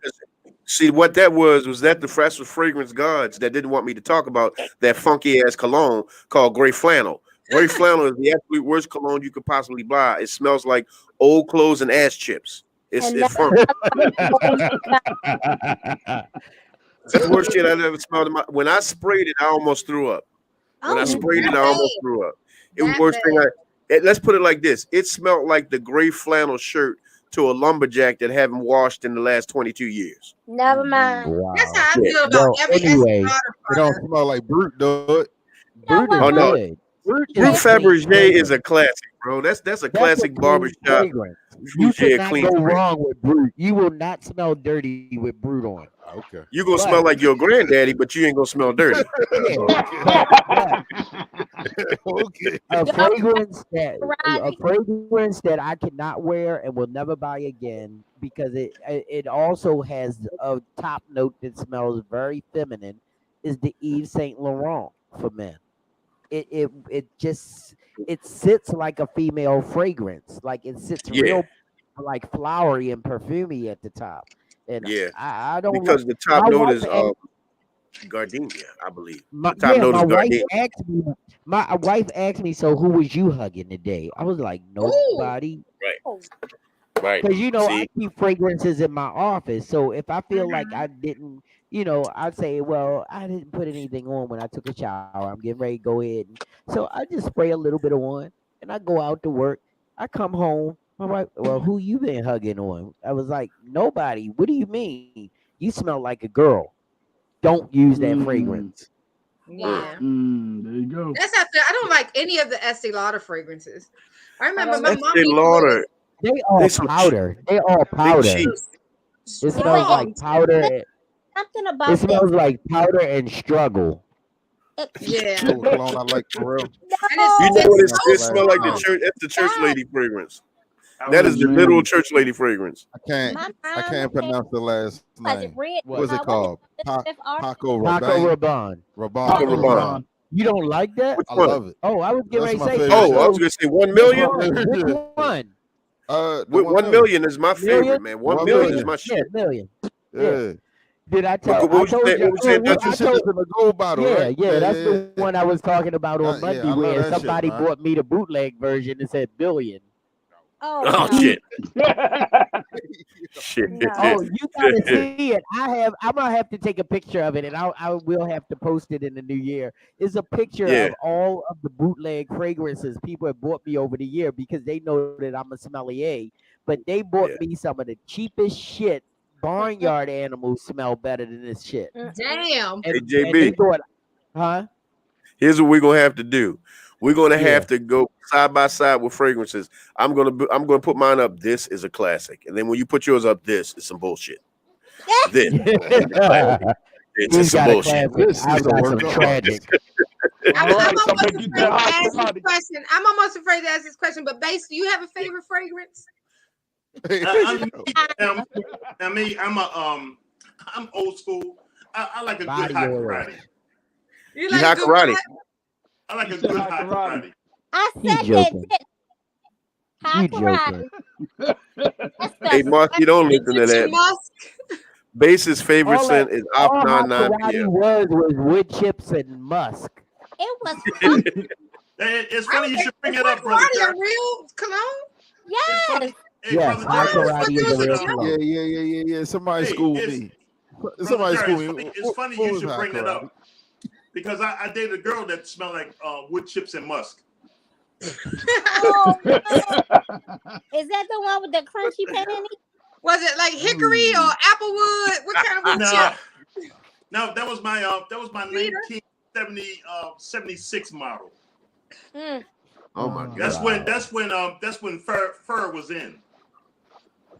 see what that was that the fresh fragrance gods that didn't want me to talk about that funky ass cologne called Gray Flannel. Gray Flannel is the absolute worst cologne you could possibly buy. It smells like old clothes and ass chips. It's And funky. Yeah. That's the worst shit I've ever smelled in my. When I sprayed it, I almost threw up. When I oh, sprayed it, I That almost bad. threw up. It was That the worst thing. bad. Let's put it like this: it smelled like the gray flannel shirt to a lumberjack that haven't washed in the last 22 years. never mind. Wow. That's how I Yeah. feel about Well, every anyway, Estee It don't smell like Brute, do it? Brute is Oh no, good. Brute Brut is a clean Fabergé is fragrance. a classic, bro. That's a That's a classic clean barbershop. fragrance. You Fougere cannot clean go fragrance. wrong with Brute. You will not smell dirty with Brute on. Okay. You gonna smell like your granddaddy, but you ain't gonna smell dirty. Yeah, Okay. a Yo, fragrance that Robbie. I cannot wear and will never buy again because it also has a top note that smells very feminine is the Yves Saint Laurent for men. It just it sits like a female fragrance, like it sits Yeah, real like flowery and perfumey at the top, and yeah. I don't like Because the top my note wife is asked gardenia, I believe. my The top yeah note my is wife gardenia. asked me my wife asked me, so who was you hugging today? I was like, Ooh. nobody, Oh, Right. because I See, keep fragrances in my office, so if I feel like Mhm. I didn't, I'd say, well, I didn't put anything on when I took a shower, I'm getting ready to go ahead, and so I just spray a little bit on and I go out to work. I come home, my wife, well, who you been hugging on? I was like, nobody. What do you mean? You smell like a girl. Don't use that fragrance. Yeah. There you go. That's how I feel. I don't like any of the Estee Lauder fragrances. I remember my Estee mom used to Lauder, wear They all they so powder. They all they powder. cheap. It smells strong. like powder. something It about smells like powder and struggle. that. Yeah. Cool cologne I like for real. And You know what? it's so It smell like the strong. church. That's the church God, lady fragrance. I That was is the man. literal church lady fragrance. I my mom can't had pronounce the last was it name. red? What is it What is called? Elizabeth Arden? Paco Paco Rabanne. Rabanne. Rabanne. Paco Paco Rabanne. Rabanne. You don't like that? Which I one? love it. Oh, I was getting That's ready to my say. favorite Oh, I was scent. gonna say 1 Which million. one? Which one? The With 1 1 million. million is my favorite, Million? man. 1 1 million is million. my Yeah, shit. million. Yeah. Yeah. Did I What, tell? what I was you told saying? you. What was you saying, That's Dutch? the shit that's in the gold bottle, Yeah, right? yeah. That's Yeah. the one I was talking about on Yeah, Monday, I love where that shit, somebody man. brought me the bootleg version and said billion. Oh Oh no. shit. Shit. No. Oh, you gotta see it. I'm gonna have to take a picture of it, and I will have to post it in the new year. It's a picture Yeah. of all of the bootleg fragrances people have bought me over the year because they know that I'm a sommelier. But they bought me some of the cheapest shit. Barnyard animals smell better than this shit. Damn. Hey, And JB. they thought, huh? Here's what we're gonna have to do. We're gonna Yeah. have to go side by side with fragrances. I'm gonna put mine up. This is a classic, and then when you put yours up, this is some bullshit. This is a classic. It's He's some got a bullshit. classic. This I've is a got work some of art. tragic. I'm All right, almost somebody afraid get to that ask hot this toddy. question. I'm almost afraid to ask this question, but Base, do you have a favorite fragrance? I'm old school. I like a Body good hot oil. karate. You You like hot good karate? what? I like You a said good hot hot karate. karate. I He said that. joking. High You karate. joking. That's Hey, the Mark, you don't listen to Egyptian that. musk. Base's favorite All that scent is all Afnan hot 9 karate PM. was wood chips and musk. it was fun. It's I funny don't you think should bring is it hot up, brother karate Jerry. a real cologne? It's Yes. funny. Hey, Yes, brother hot Jerry. karate is a real Listen, cologne. Yeah. Somebody Hey, school it's me. brother Somebody Jerry. school me. It's funny What you was should hot bring that karate? up because I dated a girl that smelled like wood chips and musk. Oh, no. Is that the one with the crunchy panty? Was it like hickory or applewood? What kind of wood No, chip? no, that was my Cedar? 1976 model. Mm. Oh my That's god. when fur was in.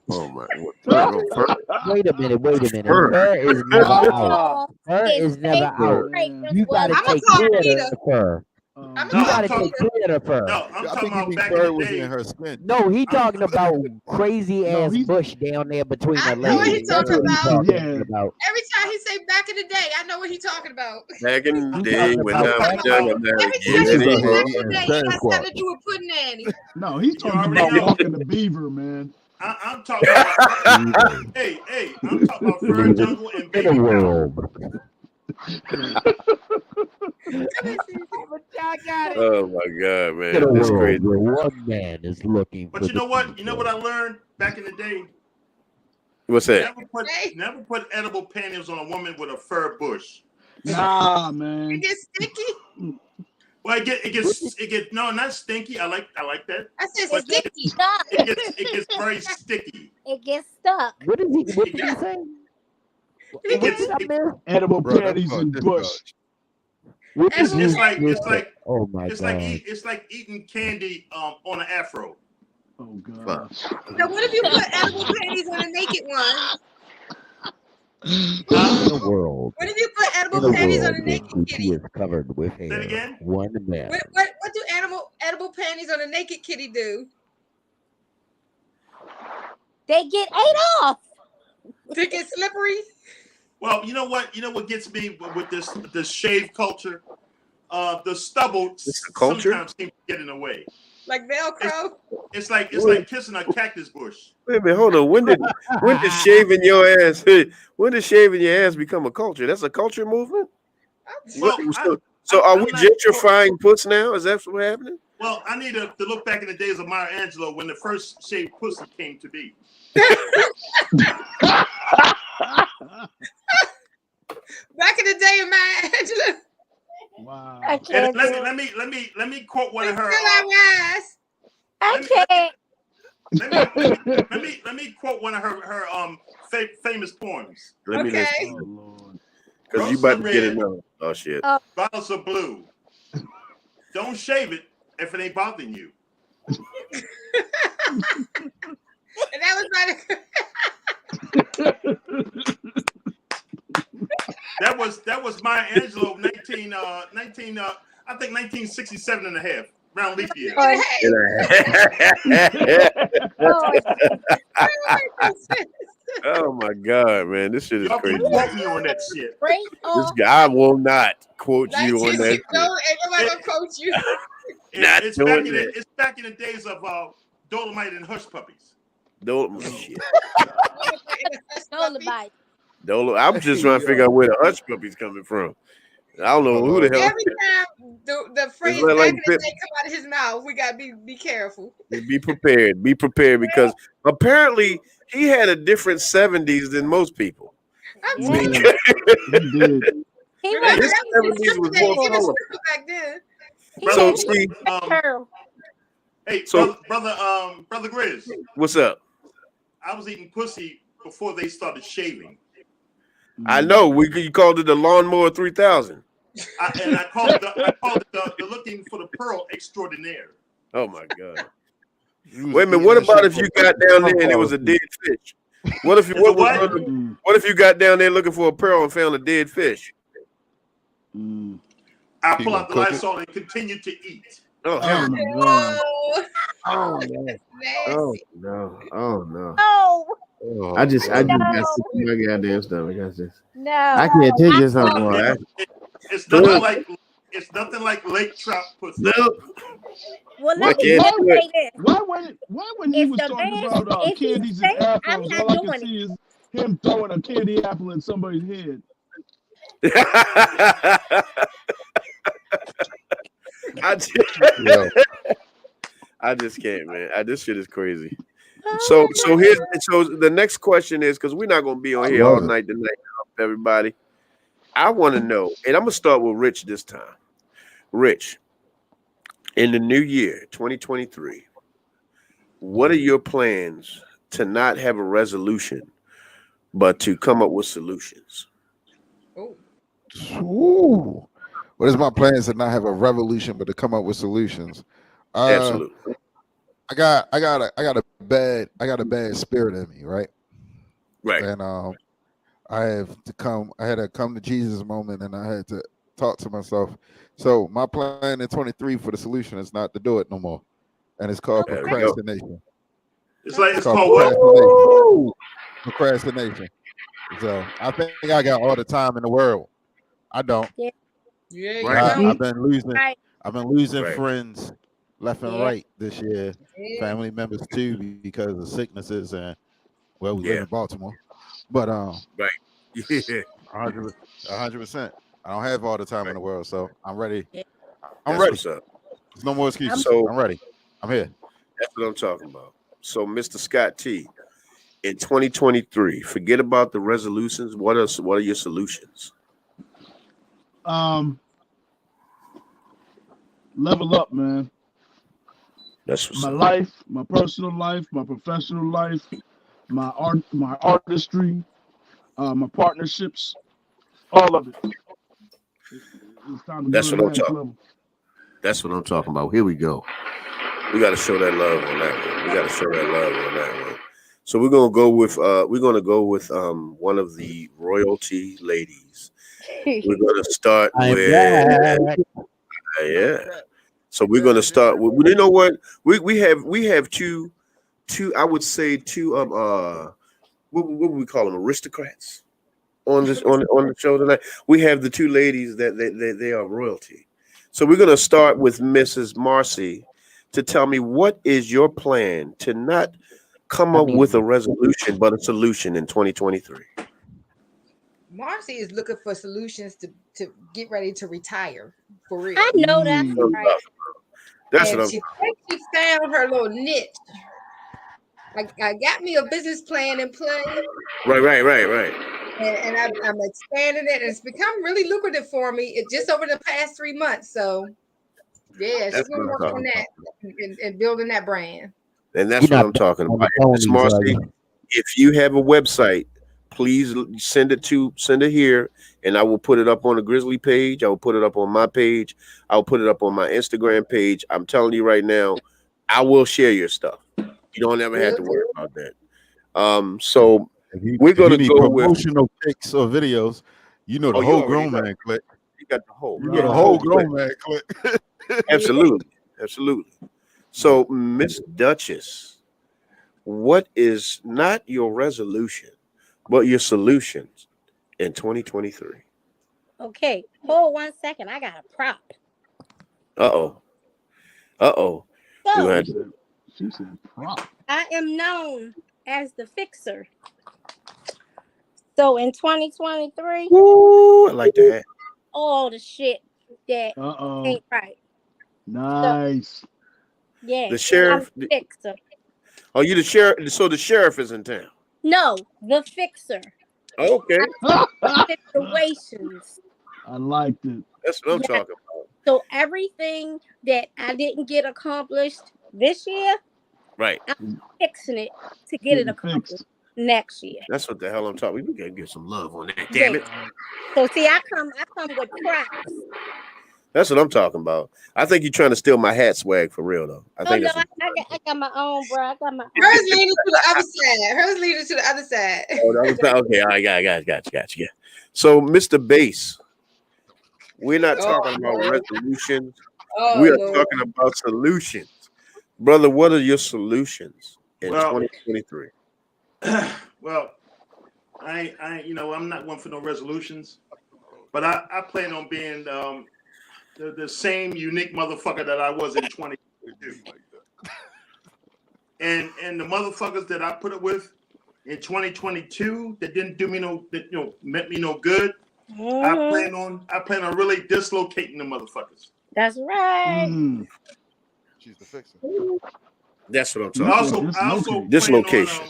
Oh my. Fur. Wait a minute. Fur. Fur is never out. Oh, Fur his is never favorite out. fragrance You was gotta I'm gonna take call care Peter. of the fur. I'm No, You gonna gotta call take Peter. care of the fur. No, I'm I talking think you about mean back in fur the was day. in her skin. No, he talking about crazy No, ass he's- bush down there between I the know what legs. he's That's talking what he's about. talking Yeah. about. Every time he say back in the day, I know what he's talking about. Back in the He day talking when about I back was young, in- I'm not Every get time This he is say out here back in eating the day, he got Sasquatch. something to do with pudding Annie. No, he's talking already about know. walking the beaver, man. I'm talking about hey, I'm talking about fur jungle and In baby the powder. world. Oh my god, In man. a That's world crazy. where one man is looking for But you know the what? You know what I future. learned back in the day? What's that? Never put edible panties on a woman with a fur bush. Nah, It man. gets sticky. Well, it gets no, not stinky. I like that. I said But sticky. Stuck. it gets very sticky. It gets stuck. What did he say? It What gets did I miss? Edible Bro, that's panties called and bush. discharge. What did Edible It's you like miss? Oh my it's god. like eating candy on an afro. Oh Fuck. god. So what if you put edible panties on a naked one? In a world. What if you put In edible a panties on world a where naked Gucci kitty? is covered with Say it hair. again? One man. What do edible panties on a naked kitty do? They get ate off. They get slippery. Well, you know what? You know what gets me with this shave culture? The stubble It's the culture? sometimes seems to get in the way. Like Velcro. It's like kissing a cactus bush. Wait a minute, hold on. When did shaving your ass when did shaving your ass become a culture? That's a culture movement? Well, So are we I'm not sure. gentrifying puss now? Is that what's happening? Well, I need to look back in the days of Maya Angelou when the first shaved pussy came to be. Back in the day of Maya Angelou. Wow. I And can't do it. let me quote one of her. Still I rise. I can't. Let me quote one of her famous poems. Let me Okay. listen. Oh Lord. Because you about to get it now. Oh shit. Bottles of blue. Don't shave it if it ain't bothering you. And that was That was Maya Angelou 19 I think 1967 and a half, round leap year. Oh my god, man. This shit is Y'all crazy. keep quoting me on that shit. This guy will not quote you on that shit. No, ain't nobody gonna coach you. Not It's doing back in that. it's back in the days of Dolomite and Hush Puppies. Don't shit. Dolomite. Don't. I'm just trying to figure out where the hush puppy's coming from. I don't know who the hell. Every time the phrase like back in the Pip- day come out of his mouth, we gotta be careful. Be prepared. Be prepared because apparently he had a different 70s than most people. I'm Yeah. telling Yeah, you. he did. He Remember, was His that was 70s was more it was colorful. triple back then. he So had see, Pearl. Hey, so brother Grizz, what's up? I was eating pussy before they started shaving. I know you called it the lawnmower 3000. I called it the looking for the pearl extraordinaire. Oh my God! Wait a minute. What about if you got down there and it was a dead fish? What if It's a what? what if you got down there looking for a pearl and found a dead fish? I He pull gonna out the cook it? Lysol and continue to eat. Oh, Oh my God. Oh, no. Nasty. No. Oh no. Oh Oh, I just God. got no, sick of my goddamn stomach. no. I can't take this no oh, more. It's nothing like lake trout pussy. no. Well, I let me can't just do it. say this: Why when he if was the talking man, about if he's candies and sick, I'm apples, not all I can doing it. see is him throwing a candy apple in somebody's head. Yo, I just can't, man. This shit is crazy. So the next question is, because we're not gonna be on I here all love it. night tonight, everybody. I want to know, and I'm gonna start with Rich this time. Rich, in the new year, 2023, what are your plans to not have a resolution, but to come up with solutions? Ooh. What is my plans to not have a revolution, but to come up with solutions? Absolutely. I got a bad spirit in me, right? Right. And I had to come to Jesus moment, and I had to talk to myself. So my plan in 23 for the solution is not to do it no more, and it's called There we go. procrastination. It's called what? Procrastination. Procrastination. So I think I got all the time in the world. I don't. Yeah, Yeah, Right. you I've been losing. right. I've been losing Right. friends left and Yeah. right this year. Yeah. Family members too, because of sicknesses, and well, we live Yeah. in Baltimore. But Right. Yeah. 100%. I don't have all the time in the world, so I'm ready. Yeah. I'm That's ready. what's up. There's no more excuses. So I'm ready. I'm here. that's what I'm talking about. So, Mr. Scott T, in 2023, forget about the resolutions. What are your solutions? Level up, man. That's what's My up. life, my personal life, my professional life, my artistry, my partnerships, all of it. It's time to That's go to what the I'm next talking. level. That's what I'm talking about. Here we go. We got to show that love on that one. We got to show that love on that one. So we're gonna go with one of the royalty ladies. We're gonna start I'm with back. yeah. So we're gonna start with, you know what, we have two I would say two what would we call them, aristocrats on this on the show tonight. We have the two ladies that they are royalty. So we're gonna start with Mrs. Marcy to tell me, what is your plan to not come up with a resolution but a solution in 2023? Marcy is looking for solutions to get ready to retire for real. I know that's right. That's And what she thinks she found her little niche. Like, I got me a business plan in play. Right. And I'm expanding it, and it's become really lucrative for me just over the past 3 months. So, yeah, she's That's going to what I'm work on talking that and building that brand. And that's what I'm talking about. Miss Marcy, if you have a website, please send it here, and I will put it up on the Grizzly page. I will put it up on my page. I will put it up on my Instagram page. I'm telling you right now, I will share your stuff. You don't ever have to worry about that. So we're gonna go with promotional pics or videos. You know the whole grown man click. You got the whole. You got the whole grown man click. Absolutely. So, Miss Duchess, what is not your resolution, but your solutions in 2023? Okay, hold 1 second. I got a prop. Uh-oh. So, She said prop. I am known as the fixer. So in 2023, ooh, I like that. All the shit that ain't right. Nice. Yeah. The sheriff. I'm the fixer. Oh, you the sheriff? So the sheriff is in town. No, the fixer. Okay, Situations. I liked it. that's what I'm Yeah. talking about. So everything that I didn't get accomplished this year, Right. I'm fixing it to get it Getting accomplished fixed. next year. That's what the hell I'm talking. We gotta give some love on that. Yeah. Damn it. So see, I come with props. That's what I'm talking about. I think you're trying to steal my hat swag for real though. I Oh think no, that's what I got my own, bro. I got my Hers own. leaning to the other side. Hers leaning to the other side. oh, that was okay. All right, got you. Yeah. So, Mr. Bass, we're not talking about resolutions. We Oh are Lord. talking about solutions. Brother, what are your solutions in Well, 2023? well, I'm not one for no resolutions, but I plan on being the same unique motherfucker that I was in 2022. And the motherfuckers that I put up with in 2022 that didn't do me meant me no good. Mhm. I plan on really dislocating the motherfuckers. That's right. She's the fixer. That's what I'm You talking said I also about. plan Dislocation.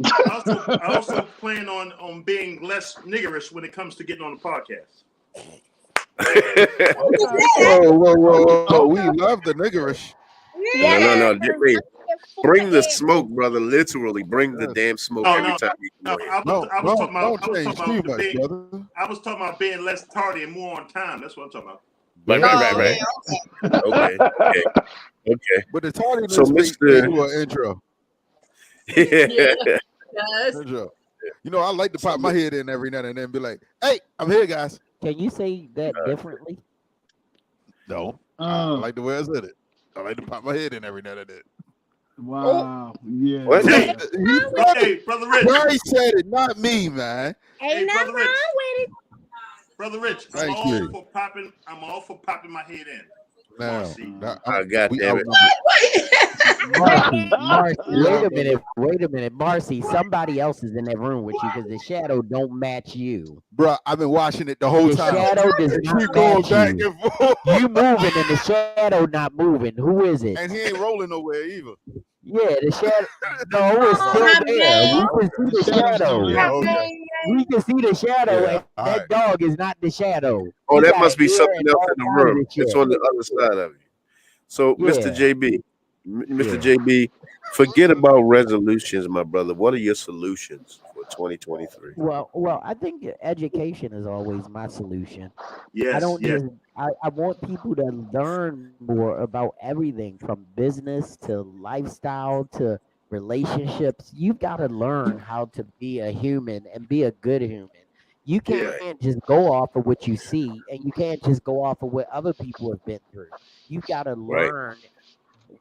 I also plan on being less niggerish when it comes to getting on the podcast. Whoa. We love the niggerish. Yeah. No. Wait. Bring the Yeah. smoke, brother. Literally, bring the damn smoke every time you go here. I was talking change too much, being, brother. I was talking about being less tardy and more on time. That's what I'm talking about. Right. Okay. But the tardiness So, make Mr. do an intro. Yes. Intro. You know, I like to pop my head in every now and then and be like, hey, I'm here, guys. Can you say that differently? No. I like the way I said it. I like to pop my head in every now and then. Wow. Yeah. What? Hey, brother Rich. Bryce said it, not me, man. Ain't nothing wrong with it. Brother Rich, I'm all for popping my head in. Now, God damn it. Marcy, wait a minute, Marcy. Somebody else is in that room with you because the shadow don't match you. Bro, I've been watching it the whole time. The shadow does not going match back you. and forth. You moving and the shadow not moving. Who is it? And he ain't rolling nowhere either. Yeah, the shadow. No, it's still there. We can see the shadow. Yeah, okay. We can see the shadow, Yeah, and that dog is not the shadow. Oh, You that got must be hair something and else all in the kinds of room. It's shit. on the other side of you. So, Mr. Yeah. JB, Mr. JB, forget about resolutions, my brother. What are your solutions for 2023? Well, I think education is always my solution. Yes, I don't yes. just. I want people to learn more about everything from business to lifestyle to relationships. You've got to learn how to be a human and be a good human. You can't just go off of what you see, and you can't just go off of what other people have been through. You've got to Right. learn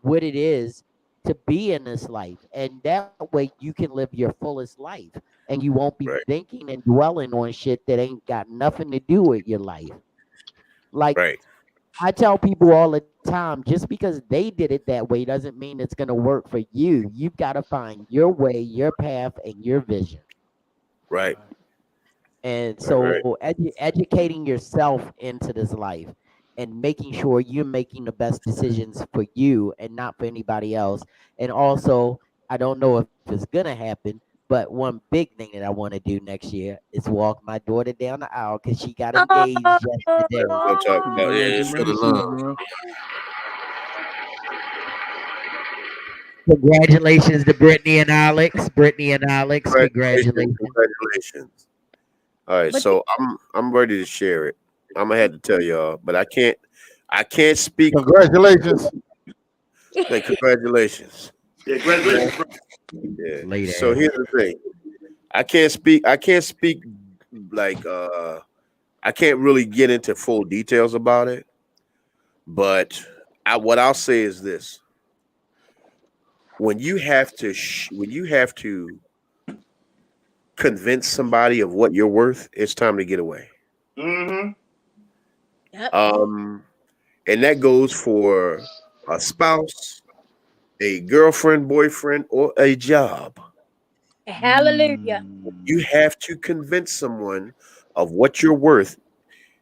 what it is to be in this life, and that way you can live your fullest life, and you won't be thinking and dwelling on shit that ain't got nothing to do with your life. Like I tell people all the time, just because they did it that way doesn't mean it's gonna work for you. You've got to find your way, your path, and your vision. Right. And so educating yourself into this life and making sure you're making the best decisions for you and not for anybody else. And also, I don't know if it's gonna happen, but one big thing that I want to do next year is walk my daughter down the aisle because she got engaged yesterday. We'll talk about it's for the love. Congratulations to Brittany and Alex. Congratulations. Congratulations. All right, so I'm ready to share it. I'm gonna have to tell y'all, but I can't speak. Congratulations. Hey, congratulations. Yeah, congratulations. Yeah. Later. So here's the thing. I can't speak like I can't really get into full details about it. But what I'll say is this. When you have to convince somebody of what you're worth, it's time to get away. Mm-hmm. Yep. And that goes for a spouse, a girlfriend, boyfriend, or a job. Hallelujah. You have to convince someone of what you're worth.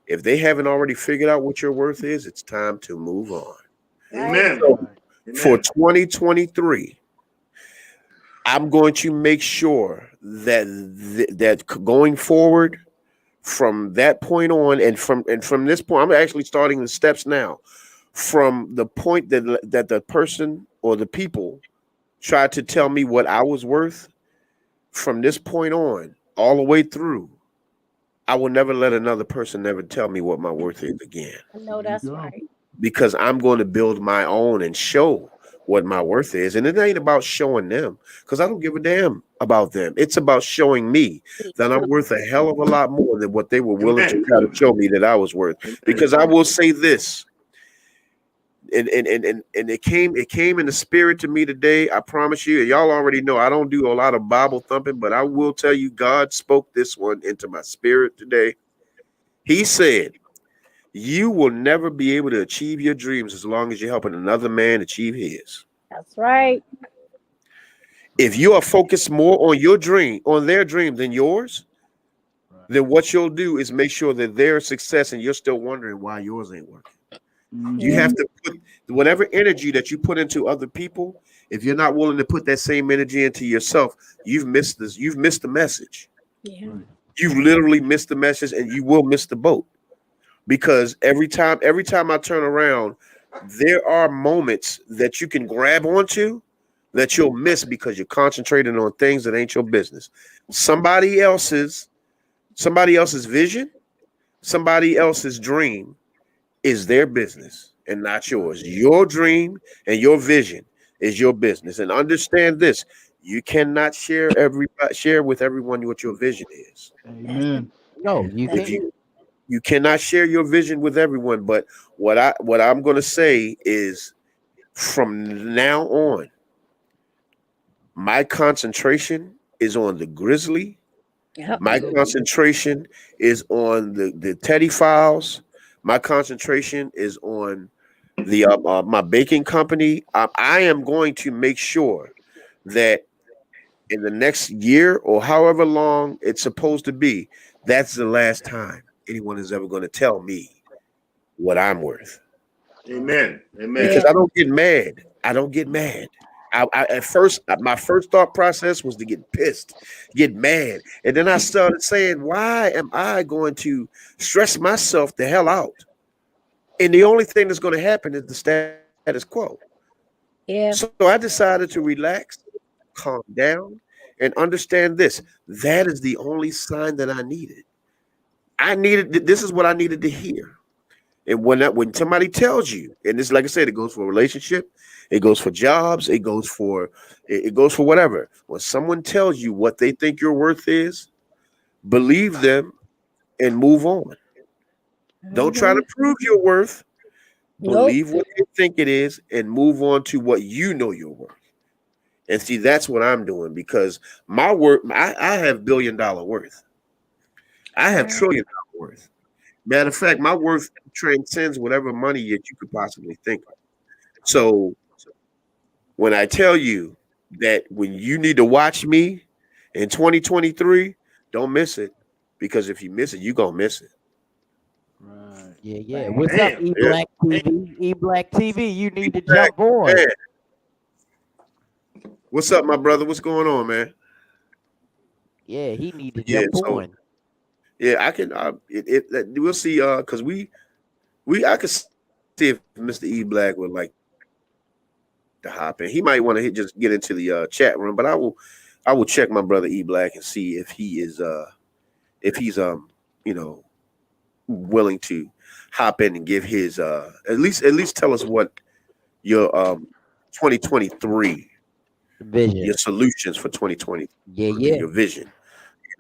If they haven't already figured out what your worth is, it's time to move on. Amen. So, for 2023, I'm going to make sure that that going forward from that point on, and from this point, I'm actually starting the steps now. From the point that the person or the people tried to tell me what I was worth, from this point on, all the way through, I will never let another person never tell me what my worth is again. I know that's right. Because I'm going to build my own and show what my worth is. And it ain't about showing them, because I don't give a damn about them. It's about showing me that I'm worth a hell of a lot more than what they were willing to try to show me that I was worth. Because I will say this, and it came in the spirit to me today. I promise you, and y'all already know I don't do a lot of Bible thumping, but I will tell you, God spoke this one into my spirit today. He said, you will never be able to achieve your dreams as long as you're helping another man achieve his. That's right. If you are focused more on your dream, on their dream than yours, then what you'll do is make sure that they're a success and you're still wondering why yours ain't working. You have to put whatever energy that you put into other people. If you're not willing to put that same energy into yourself, you've missed this. You've missed the message. Yeah. You've literally missed the message, and you will miss the boat. Because every time I turn around, there are moments that you can grab onto that you'll miss because you're concentrating on things that ain't your business. Somebody else's vision, somebody else's dream is their business and not yours. Your dream and your vision is your business. And understand this: you cannot share with everyone what your vision is. Amen. No, you can't. You cannot share your vision with everyone. But what I'm going to say is, from now on, my concentration is on the Grizzly. Yep. My concentration is on the Teddy Files. My concentration is on the my baking company. I am going to make sure that in the next year or however long it's supposed to be, that's the last time anyone is ever going to tell me what I'm worth. Amen. Because I don't get mad. At first, my first thought process was to get pissed, get mad. And then I started saying, why am I going to stress myself the hell out? And the only thing that's going to happen is the status quo. Yeah. So I decided to relax, calm down, and understand this. That is the only sign that I needed. This is what I needed to hear. And when somebody tells you, and this, like I said, it goes for a relationship, it goes for jobs, it goes for whatever. When someone tells you what they think your worth is, believe them and move on. Don't try to prove your worth. Believe what you think it is and move on to what you know you're worth. And see, that's what I'm doing, because my worth, I have $1 billion worth. I have $1 trillion worth. Matter of fact, my worth transcends whatever money that you could possibly think of. So when I tell you that when you need to watch me in 2023, don't miss it, because if you miss it, you're going to miss it. Right. Yeah. What's up, E-Black TV? E-Black TV, you need to jump on. Man. What's up, my brother? What's going on, man? Yeah, he need to jump on. Yeah, I can. We'll see. Because I could see if Mr. E Black would like to hop in. He might want to just get into the chat room, but I will check my brother E Black and see if he's willing to hop in and give his at least tell us what your 2023 vision, your solutions for 2020. Yeah. Your vision.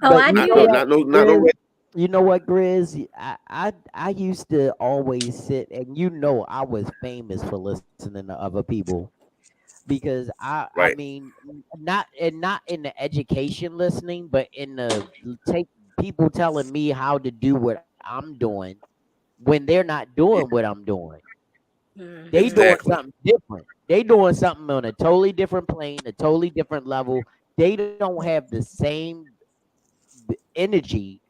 Oh, I do. You know what, Grizz? I used to always sit, and I was famous for listening to other people, because I mean, not in the education listening, but in the people telling me how to do what I'm doing when they're not doing what I'm doing. They doing something different. They doing something on a totally different plane, a totally different level. They don't have the same energy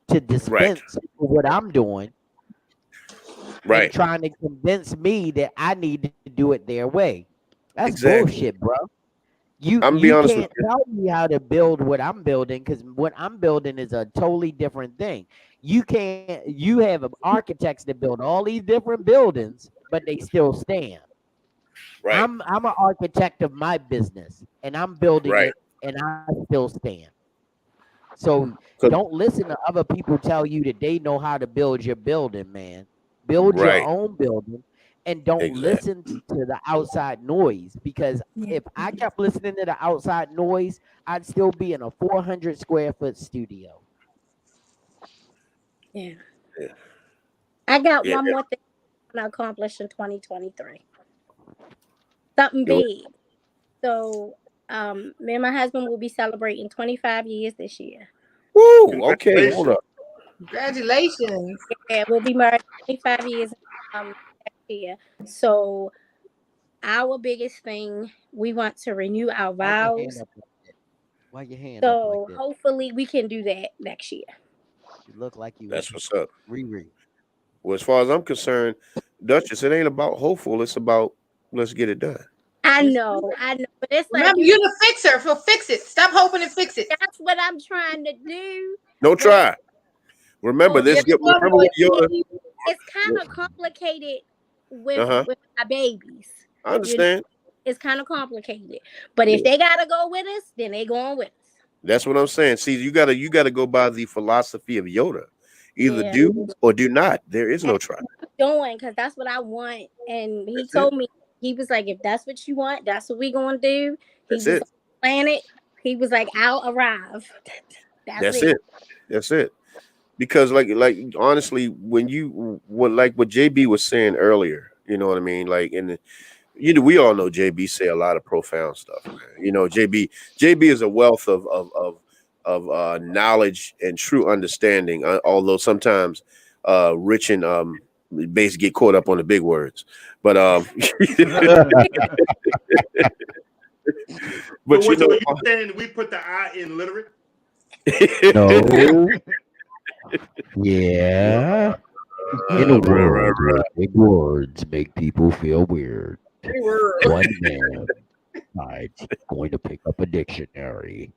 to dispense what I'm doing. And trying to convince me that I need to do it their way. That's bullshit, bro. You I'm gonna be you honest with can't you. tell me how to build what I'm building because what I'm building is a totally different thing. You have architects that build all these different buildings, but they still stand. Right, I'm an architect of my business and I'm building right. it and I still stand. So 'Cause- don't listen to other people tell you that they know how to build your building, man. Build your right, own building and don't exactly. listen to the outside noise because if I kept listening to the outside noise, I'd still be in a 400 square foot studio. Yeah. Yeah, I got yeah. one more thing I want to accomplish in 2023. Something Yeah. big. So, me and my husband will be celebrating 25 years this year. Woo. Okay, hold Congratulations. up. Congratulations. Yeah, we'll be married 25 years next year. So, our biggest thing, we want to renew our Why your hand vows. up like that? Why your hand up like So, that? hopefully, we can do that next year. You look like you That's at what's up. Riri. Well, as far as I'm concerned, Duchess, it ain't about hopeful. It's about let's get it done. I know, but it's like Remember, you're the fixer, so fix it. Stop hoping and fix it. that's what I'm trying to do. No But try. Remember so this. Get the Remember what Yoda. it's kind of complicated Uh huh. with my babies. I You know, understand. it's kind of complicated. But if Yeah. they gotta go with us, then they going with us. That's what I'm saying. See, you gotta go by the philosophy of Yoda. Either Yeah. do or do not. There is no try. Doing because that's what I want. And he That's told it. me, he was like, if that's what you want, that's what we gonna do. He That's was it. on the planet. He was like, I'll arrive. That's That's it. it. That's it. Because like honestly, when you what JB was saying earlier, you know what I mean? Like we all know JB say a lot of profound stuff, man. You know, JB is a wealth of knowledge and true understanding, although sometimes Rich and Base get caught up on the big words. But But you what know, are you saying? We put the I in literate? No. Yeah. In a world where big words make people feel weird, one man decides he's going to pick up a dictionary.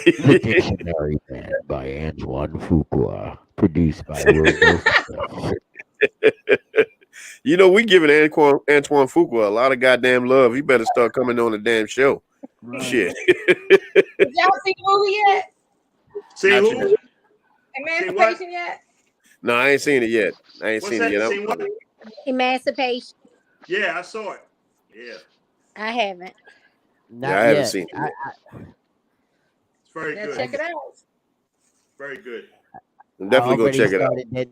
The Dictionary Man by Antoine Fuqua, produced by Wilbur Smith. you know, we giving Antoine Fuqua a lot of goddamn love. He better start coming on the damn show. Right. Shit. Did y'all see the movie yet? See Not who? yet. Emancipation yet? No, I ain't seen it yet. What's that? See what? Emancipation. Yeah, I saw it. Yeah, I haven't. Not Yeah, I haven't yet. seen it. it's very Let's good. check it out. Very good. I'm definitely gonna check it out.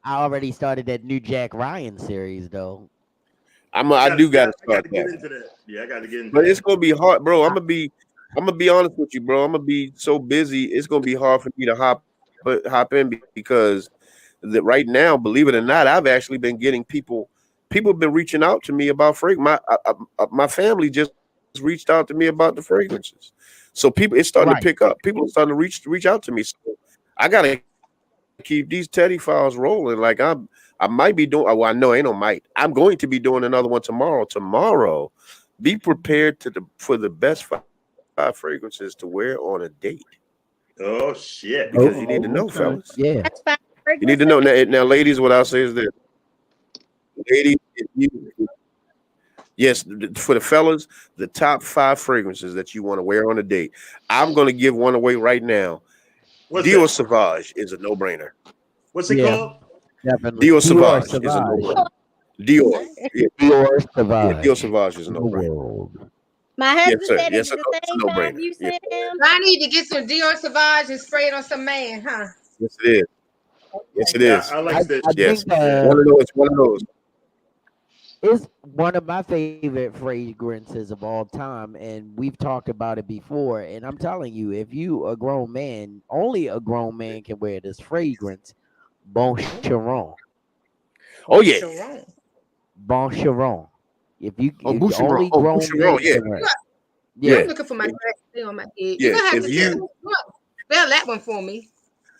I already started that new Jack Ryan series though. I do gotta start gotta get that. into that. Yeah, I gotta get into But that. it's gonna be hard, bro. I'm gonna be honest with you, bro. I'm gonna be so busy. It's gonna be hard for me to hop in because right now, believe it or not, I've actually been getting people. People have been reaching out to me about fragrance. My family just reached out to me about the fragrances. So it's starting to pick up. People are starting to reach out to me. So I gotta keep these Teddy files rolling. Like I might be doing. Well, I know ain't no might. I'm going to be doing another one tomorrow. Tomorrow, be prepared for the best five fragrances to wear on a date. Oh shit! Because you need to know, fellas. Yeah. That's fine. You need to know now, ladies. What I'll say is this, ladies. Yes, for the fellas, the top 5 fragrances that you want to wear on a date. I'm going to give one away right now. What's Dior that? Sauvage is a no-brainer. What's it called? Definitely. Dior Sauvage is a no-brainer. Dior. Yeah. Dior Sauvage. Yeah, Dior Sauvage is a no-brainer. My Yes, husband sir. said Yes, it's sir. the It's a same no-brainer. time you Yeah. said him. I need to get some Dior Sauvage and spray it on some man, huh? Yes, it is. Yes, it is. I like this. Yes. think, One of those. It's one of my favorite fragrances of all time, and we've talked about it before. And I'm telling you, if you a grown man, only a grown man can wear this fragrance. Bon Chiron. Oh yeah. Bon Chiron. If Boucheron. only Oh, grown Boucheron, men yeah. can wear it. Yeah. I'm looking for my dress on my head. Yeah, You're gonna have if to you- spell that one for me.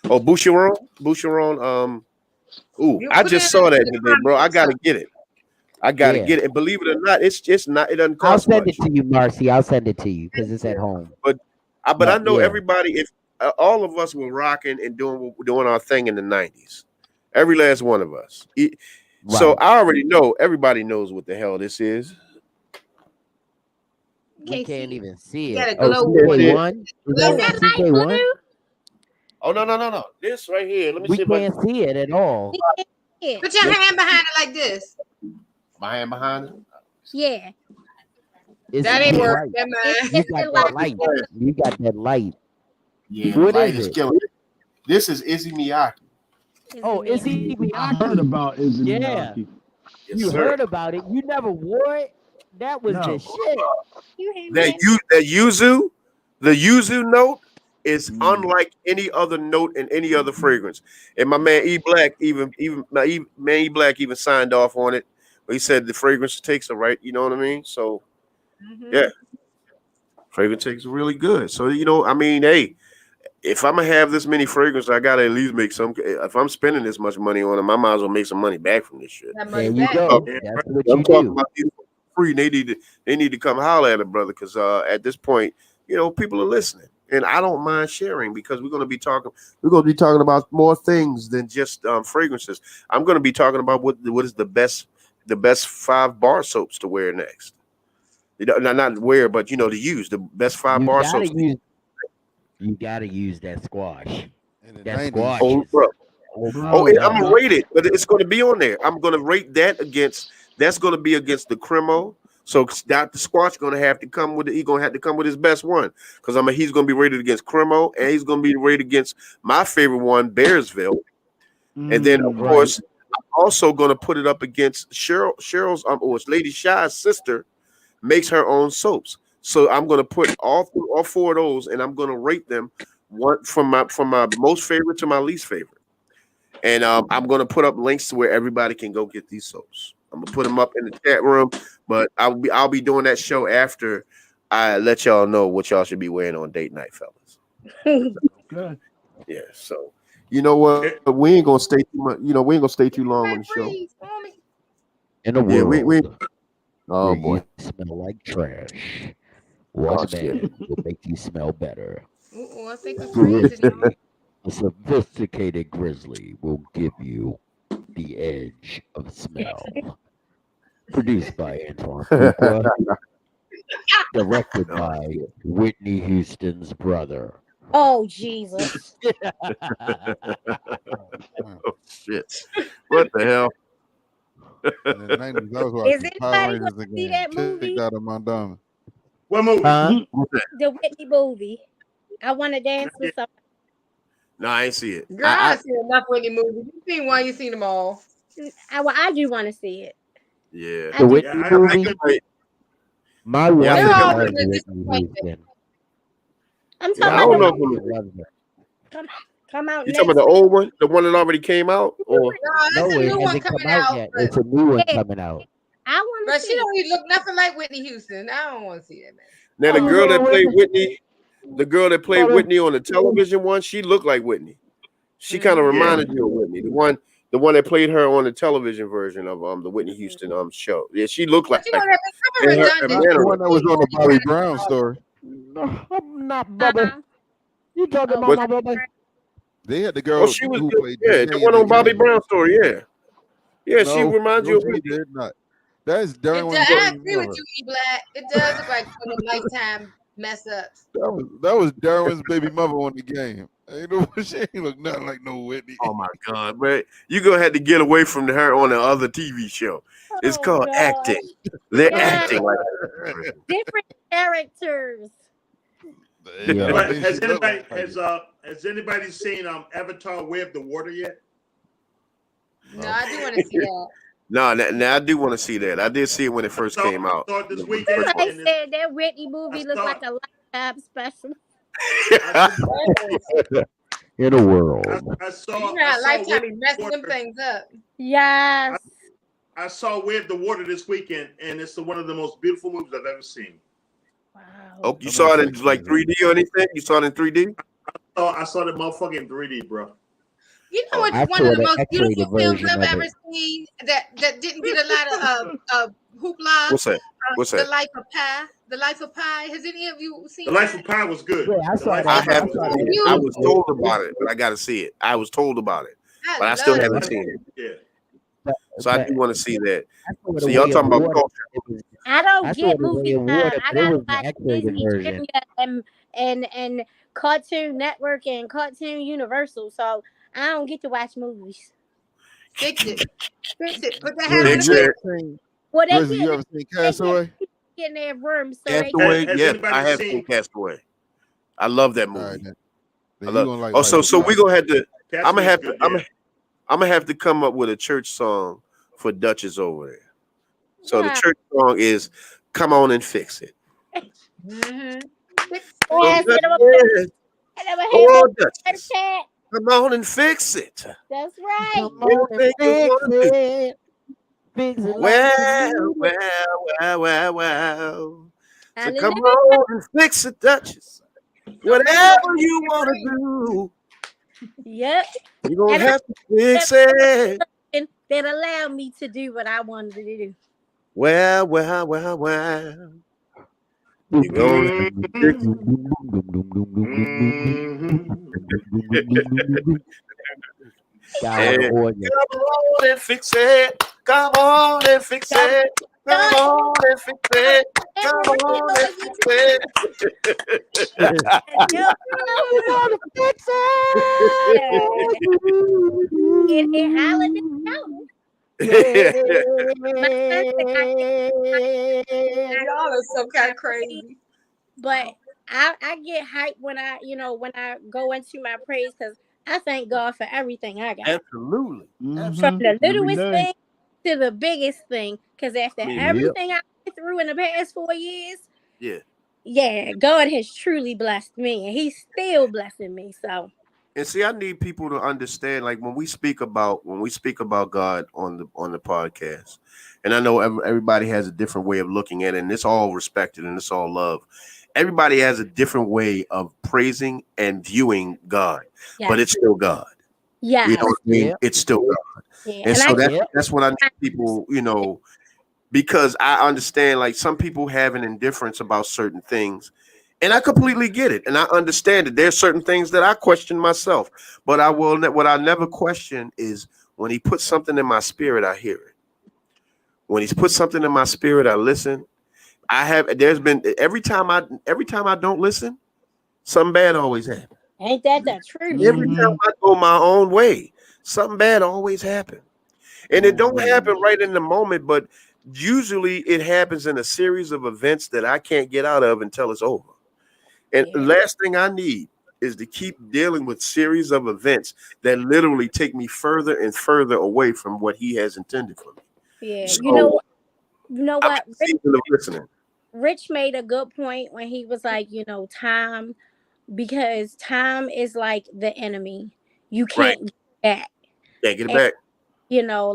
Oh, Boucheron. Ooh, You I put just it saw in that the today, bro. I comments. gotta get it. I gotta get it. And believe it or not, it's not. It doesn't I'll cost send much. it to you, Marcy. I'll send it to you because it's at home. But I know yeah. everybody. If all of us were rocking and doing our thing in the 90s, every last one of us. So I already know. Everybody knows what the hell this is. We can't even see You it. gotta Oh, glow CK1? Is Glow that light CK1? Oh no! This right here. Let me We see if can't see it at all. Put your hand behind it like this. My hand behind it. Yeah. That ain't work. Never mind. You got that light. You got that light. Yeah, What light is is it? killing it. This is Izzy Miyake. Oh, Izzy Miyake. I heard about Izzy Yeah. Miyake. Yes, You sir. heard about it. You never wore it. That was the shit. The yuzu note is unlike any other note in any other fragrance. And my man E Black even signed off on it. He said the fragrance takes are right. You know what I mean? So yeah, fragrance takes are really good. So I mean, hey, if I'm gonna have this many fragrances, I gotta at least make some. If I'm spending this much money on them, I might as well make some money back from this shit. There you go. That's what you talking do. about free. They need to come holler at a brother because at this point, people are listening, and I don't mind sharing because we're gonna be talking about more things than just fragrances. I'm gonna be talking about what is the best 5 bar soaps to wear next. Not wear, but to use the best 5 bar soaps. You gotta use that squash. That 90s. squash. I'm gonna rate it, but it's gonna be on there. I'm gonna rate that against. That's gonna be against the Cremo. So Dr. Squatch gonna have to come with it. He's gonna have to come with his best one because he's gonna be rated against Cremo, and he's gonna be rated against my favorite one, Bearsville. And then of course, I'm also gonna put it up against Cheryl's or Lady Shy's sister makes her own soaps. So I'm gonna put all 4 of those, and I'm gonna rate them one from my most favorite to my least favorite. And I'm gonna put up links to where everybody can go get these soaps. I'm gonna put them up in the chat room, but I'll be doing that show after I let y'all know what y'all should be wearing on date night, fellas. Okay. Yeah. So you know what? We ain't gonna stay too much. We ain't gonna stay too long on the show. In a world we. Oh where boy, you smell like trash. One man will make you smell better. I think it's crazy. A sophisticated Grizzly will give you the edge of smell. Produced by Antoine Fuqua. Directed by Whitney Houston's brother. Oh, Jesus. Oh shit! What the hell? In the 90s, I was watching Power Rangers again. that movie? Check out of my diamond. What movie? The Whitney movie. I want to dance with somebody. No, I ain't see it. Girl, I seen enough Whitney movies. You seen one, you seen them all. I do want to see it. Yeah. The Whitney movie? My wife They're all loves gonna Whitney Houston. I'm Yeah, I talking don't about know. come out You next talking about the old one, the one that already came out, or No, it hasn't come out yet. It's a new one coming out. I want But she don't even look nothing like Whitney Houston. I don't want to see that, man. now the girl that played Whitney, Whitney on the television one, she looked like Whitney. She kind of reminded you of Whitney, the one that played her on the television version of the Whitney Houston show. Yeah, she looked like. Some of her That's the one that was on the Bobby Brown story. No, I'm not Bubba. You talking about my Bubba? They had the girl she was who good. played. Yeah, the one on Bobby Brown story. Yeah, yeah, she reminds you of she Whitney. did not. That's during I agree with you, E Black. It does look like one of them lifetime mess ups. That was Darwin's baby mother on the game. She ain't look nothing like no Whitney. Oh my God, but you gonna have to get away from her on the other TV show. It's called acting. They're acting like different characters. But has anybody seen Avatar: Way of the Water yet? No, I do want to see that. No, I do want to see that. I did see it when it first came out. Saw it this weekend. I said that Whitney movie looked like a lifetime special. In a world. I saw. You know, lifetime be messing them things up. Yes. I saw Way of the Water this weekend, and it's one of the most beautiful movies I've ever seen. Wow. Oh, you saw it in like 3D or anything? You saw it in 3D? I saw that motherfucker in 3D, bro. You know what? I One saw of the the most beautiful X-rated films version I've of ever it. seen that didn't get a lot of hoopla. What's that? What's The that? Life of Pi. The Life of Pi. Has any of you seen The Life that? of Pi was good. Yeah, I The saw Life that. I of Pi haven't was I saw seen good. it. that. I You, was told about it, but I got to see it. I was told about it, I but I still love haven't that. seen it. Yeah. But, So I do but want to see that. I saw So the y'all way of talking about water. culture? It was, I I don't saw get the way movie of time. water, I but it gotta was the watch X-rated Disney version. Junior and Cartoon Network and Cartoon Universal, so I don't get to watch movies. Fix it. Fix it. Put that hat Grizzly, on Big the you J. ever fence. seen Well, Grizzly? You ever seen they Castaway? get in their rooms, so they can. Castaway. Has Yes, anybody I have seen seen Castaway. I love that All right, movie. then I you love. gonna like Oh, Life of so Pi. we gonna have to. I'm gonna Castaway? have Good. to. Yeah. I'm gonna have to come up with a church song for Duchess over there. So the Yeah. church song is "Come On and Fix It." Mm-hmm. Oh, I Oh, said Duchess. I never had Oh, my Duchess. chat. Come on and fix it. That's right. Come on and Anything you fix want to do. it. Fix it like you Well, need it. well. So Hallelujah. come on and fix it, Duchess. Whatever you want to do, Yep. you're going And to I have to fix have it. something that allowed me to do what I wanted to do. Well. You're going to have to fix it. Guy on the And organ. come on and fix it. Come on and fix it. Come on and fix it. Come on and fix it. Help We're gonna fix it. It hollered it out. My sister got Y'all are so kind of crazy. but I get hyped when I go into my praise because I thank God for everything I got. Absolutely. From the Every littlest day. thing to the biggest thing. Because after everything I went through in the past 4 years, yeah, God has truly blessed me, and He's still blessing me. So, And see, I need people to understand, like when we speak about God on the podcast, and I know everybody has a different way of looking at it, and it's all respected and it's all love. Everybody has a different way of praising and viewing God, but it's still God. yeah, You know what I mean? It's still God. yeah. And so I that's what I need people, because I understand like some people have an indifference about certain things. And I completely get it. And I understand it. There's certain things that I question myself. But what I never question is when he puts something in my spirit, I hear it. When he's put something in my spirit, I listen. There's been every time I don't listen, something bad always happens. ain't that the truth? Every time I go my own way, something bad always happens. And it don't happen right in the moment, but usually it happens in a series of events that I can't get out of until it's over. And the last thing I need is to keep dealing with series of events that literally take me further and further away from what he has intended for me. Yeah, So, you know what? I'm season of listening. Rich made a good point when he was like, time, because time is like the enemy. You can't get back. Can't get it And, back.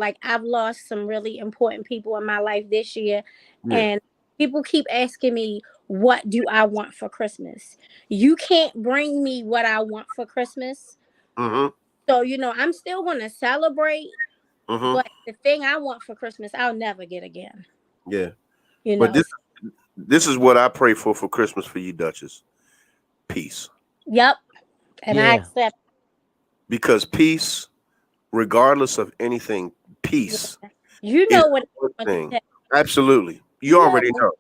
like I've lost some really important people in my life this year, Yeah. and people keep asking me, what do I want for Christmas? You can't bring me what I want for Christmas. Mm-hmm. So, I'm still going to celebrate, Mm-hmm. but the thing I want for Christmas, I'll never get again. Yeah. You But know. this is what I pray for Christmas for you, Duchess. Peace. Yep. And I accept. Because peace, regardless of anything, peace. You know is what one thing. Absolutely. You You already know.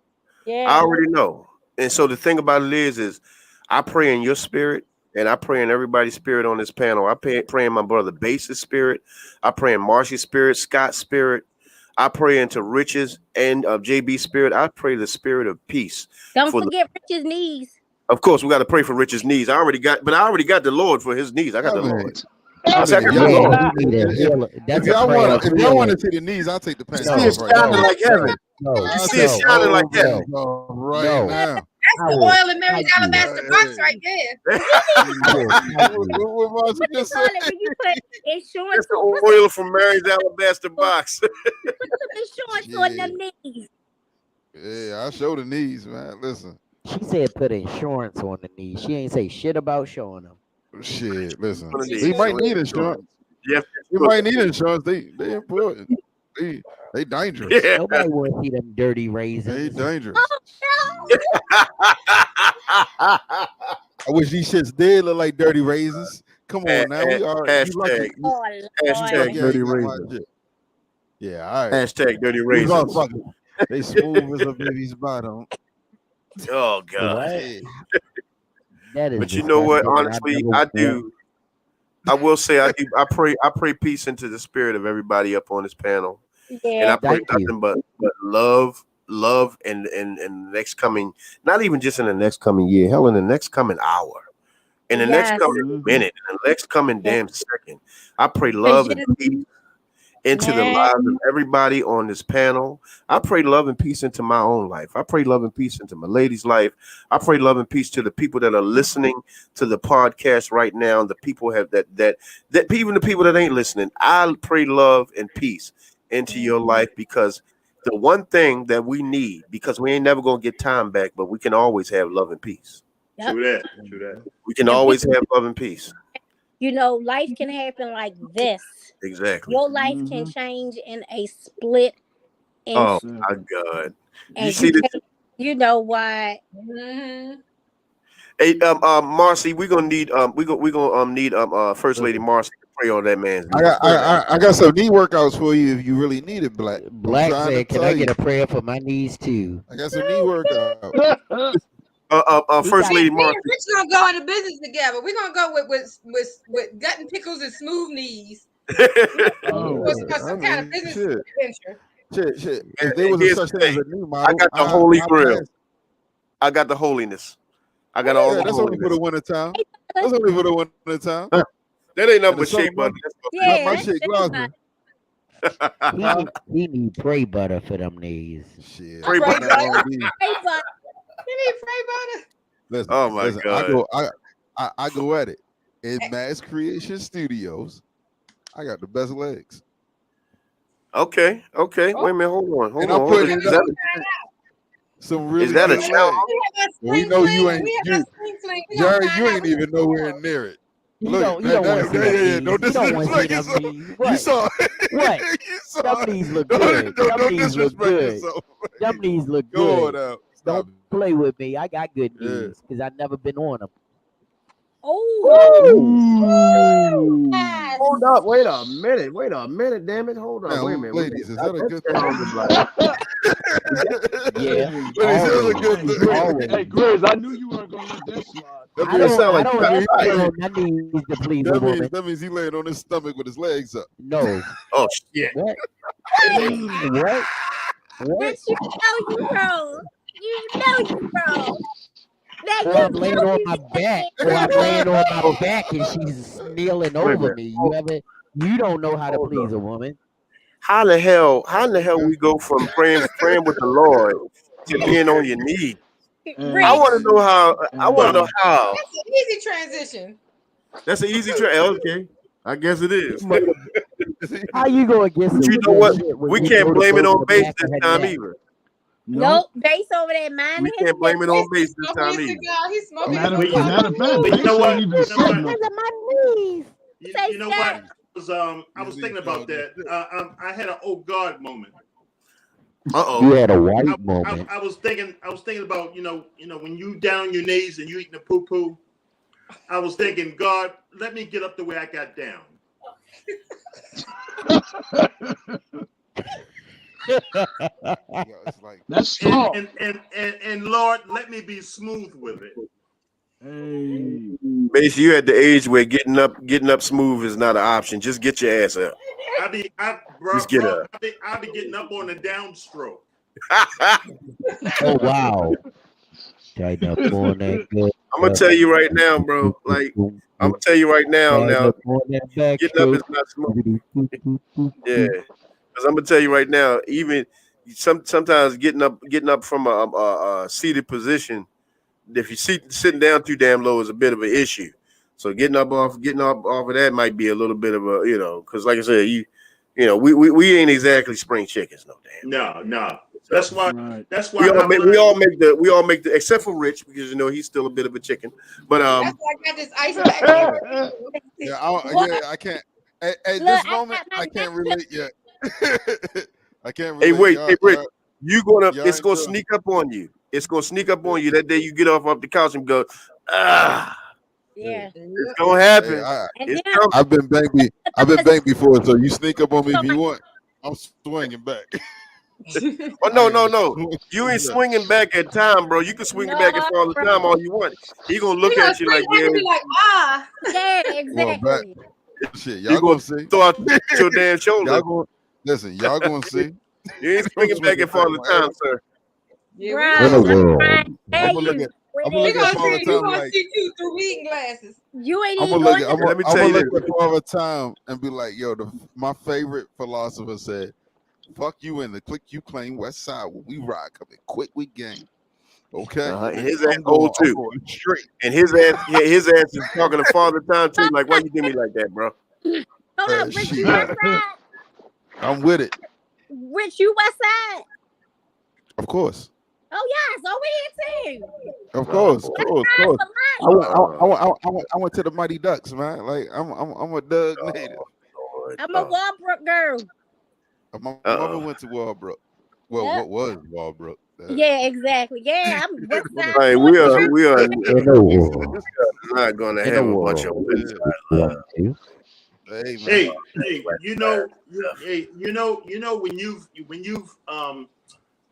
Yeah. I already know. And so the thing about it is I pray in your spirit, and I pray in everybody's spirit on this panel. I pray in my brother Base's spirit. I pray in Marcy's spirit, Scott's spirit. I pray into Rich's and JB's spirit. I pray the spirit of peace. Don't forget Rich's knees. Of course, we got to pray for Rich's knees. I already got the Lord for his knees. I got the Lord. I I mean, got the Lord. if y'all want to see the knees, I'll take the pants You see it off right shining now. like heaven. You see it shining like heaven. Right now. That's the oil in Mary's alabaster box right there. What you put insurance That's the oil from Mary's alabaster box. Put some insurance on them knees. Yeah, I show the knees, man. Listen. She said put insurance on the knees. She ain't say shit about showing them. Shit, listen. He might need insurance. Yeah, You might need insurance. They important. They dangerous. Yeah. Nobody want to see them dirty They raisins. dangerous. Oh, I wish these shits did look like dirty raisins. Come on now, we are. You lucky. hashtag Oh, hashtag Lord. Yeah, dirty you got my raisins. shit. Yeah, all right. Hashtag dirty These raisins. motherfuckers, they smooth as a baby's bottom. Oh God. What? Hey, That is But you know what? disgusting. Honestly, never I want- do. I will say I do. I pray peace into the spirit of everybody up on this panel, and Yeah. I pray Thank you. nothing but love, and the next coming. Not even just in the next coming year. Hell, in the next coming hour, in the next Yes. coming minute, in the next coming Yeah. damn second. I pray 'Cause love you and peace into the man, lives of everybody on this panel. I pray love and peace into my own life. I pray love and peace into my lady's life. I pray love and peace to the people that are listening to the podcast right now. The people have that even the people that ain't listening. I pray love and peace into your life, because the one thing that we need, because we ain't never gonna get time back, but we can always have love and peace. Yep. True that. True that. We can And always have love and peace. you know, life can happen like this. Exactly. Your life can change in a split Oh instant. my God. You And see you the can't, you know what? Hey, Marcy, we're gonna need need First Lady Marcy to pray on that man's I knees. got some knee workouts for you if you really need it, Black. I'm Black trying to said, "Can tell I get you. a prayer for my knees too?" I got some knee workout. First Lady Me Marcy. and Rich gonna go into business together. We're gonna go with gut and pickles and smooth knees. Oh, We'll start some kind of business shit. adventure. Shit. If there was a Here's such the thing as thing. a knee I model, got the Holy I'll Grail. pass. I got the holiness. I got all Yeah, the that's only for holiness. the winter time. That's only for the winter time. That ain't nothing And but the shea summer, butter. Yeah, my that's shit glossy. He need pray butter for them knees. Shit. Pray nothing butter. wrong with these. Hey, but You need free butter. Listen, Oh my listen, God. I go at it in Mass Creation Studios. I got the best legs, Okay. Wait a minute. Hold and on. I'm putting it Is up. Some really is that a good challenge? legs. We have that We spring know you fling. ain't We have you, that spring fling. We gonna Jerry. find You out ain't who's even nowhere near it. You Look, don't want to see them knees. don't You don't want to see disrespect them yourself. knees. You What? saw What? you saw Them it. knees look good. Don't Them knees look disrespect good. yourself. Them knees look Go on good. out. Stop Don't play with me. I got good Yeah. knees because I've never been on them. oh, Ooh. yes. Hold up. Wait a minute. Damn it. Hold up. Now, Wait a minute. ladies, is that a good thing? sounded like Yeah, Ladies, that's a always. good Hey, thing. Grizz, Always. hey, Grizz, I knew you weren't gonna let that slide. That I means, don't. sound I like don't Johnny have to Five. get on my knees to please a woman. that means he laying on his stomach with his legs up. No. Oh shit. What? What? What? Bitch, you know you wrong. You know you wrong. Now Or you I'm laying know on you my said back. it. Or I'm laying on my back and she's kneeling Wait a over minute. me. You don't know how to Hold please up. a woman. How in the hell we go from praying with the Lord to being on your knees? I Rich, want to know how. I want to know how. That's an easy transition. That's an easy try. Okay, I guess it is. How you gonna get some You know good what? shit when We you can't go to blame it go to on the base back this of her time neck? either. nope, base over there We minding his can't blame it on base this Smoking time his either. cigar. He's smoking his Matter But you- cigar. of fact, but you Base know what? ain't even You know said what? nothing. because of my knees. Say You know what? Scott. I was thinking about that. I had an oh God moment. You had a white moment. I was thinking about you know when you down on your knees and you eating the poo poo. I was thinking, God, let me get up the way I got down. It's like, That's strong. And Lord, let me be smooth with it. Hey, Base, you at the age where getting up smooth is not an option. Just get your ass up. Just get up. I be getting up on the downstroke. Oh wow. Tighten up on that good. I'm gonna tell you right now, bro. Like I'm gonna tell you right now. Now getting up is not smooth. Yeah, because I'm gonna tell you right now. Even sometimes getting up from a seated position, if you sitting down too damn low, is a bit of an issue. So getting up off of that might be a little bit of a because like I said, we ain't exactly spring chickens, no damn. No. That's why. right. That's why we all make the except for Rich, because he's still a bit of a chicken. But That's why I got this ice pack. yeah, I can't. At Look, this moment, I can't relate yet. I can't relate. Hey, wait, y'all, hey, Rick, y'all it's gonna enjoy. sneak up on you. It's gonna sneak up on you that day you get off the couch and go, ah. yeah. It's gonna happen. Hey, And It's then coming. I've been banked. I've been banked before, so you sneak up on me if you want. I'm swinging back. Oh no. You ain't swinging back at time, bro. You can swing back at Father no, Time all you want. He gonna He look gonna at you swing like, back and be like, ah. yeah, Well, back exactly. shit, he y'all gonna gonna see. throw out your damn shoulder. Y'all gonna listen. Y'all gonna see. You ain't swinging back at Father Time, sir. Yeah, Bro, we I'm trying to I'm tell gonna look you. at. I'm gonna look at Father you Time gonna like. see you through reading glasses. You ain't I'm even gonna look going at. to. I'm Let me gonna tell you look this. at Father Time and be like, yo, my favorite philosopher said, "Fuck you in the click you claim West Side. When we ride, coming quick, we gang." Okay, And his ass I'm old going too. straight. And his ass is talking to Father Time too. Like, why you do me like that, bro? Hold up, Rich, you Shit, West Side? I'm with it. Rich, you West Side? Of course. Oh yeah, so we here too. Of course. West Side I for went, life. I went to the Mighty Ducks, man. Like I'm a Doug native. I'm a Walbrook girl. My mother went to Walbrook. Well, Yep. what was Walbrook? Yeah, exactly. Yeah, I'm West Side. Hey, we are not gonna In have the a bunch of world. West Side love. Hey, man. Hey, you know when you've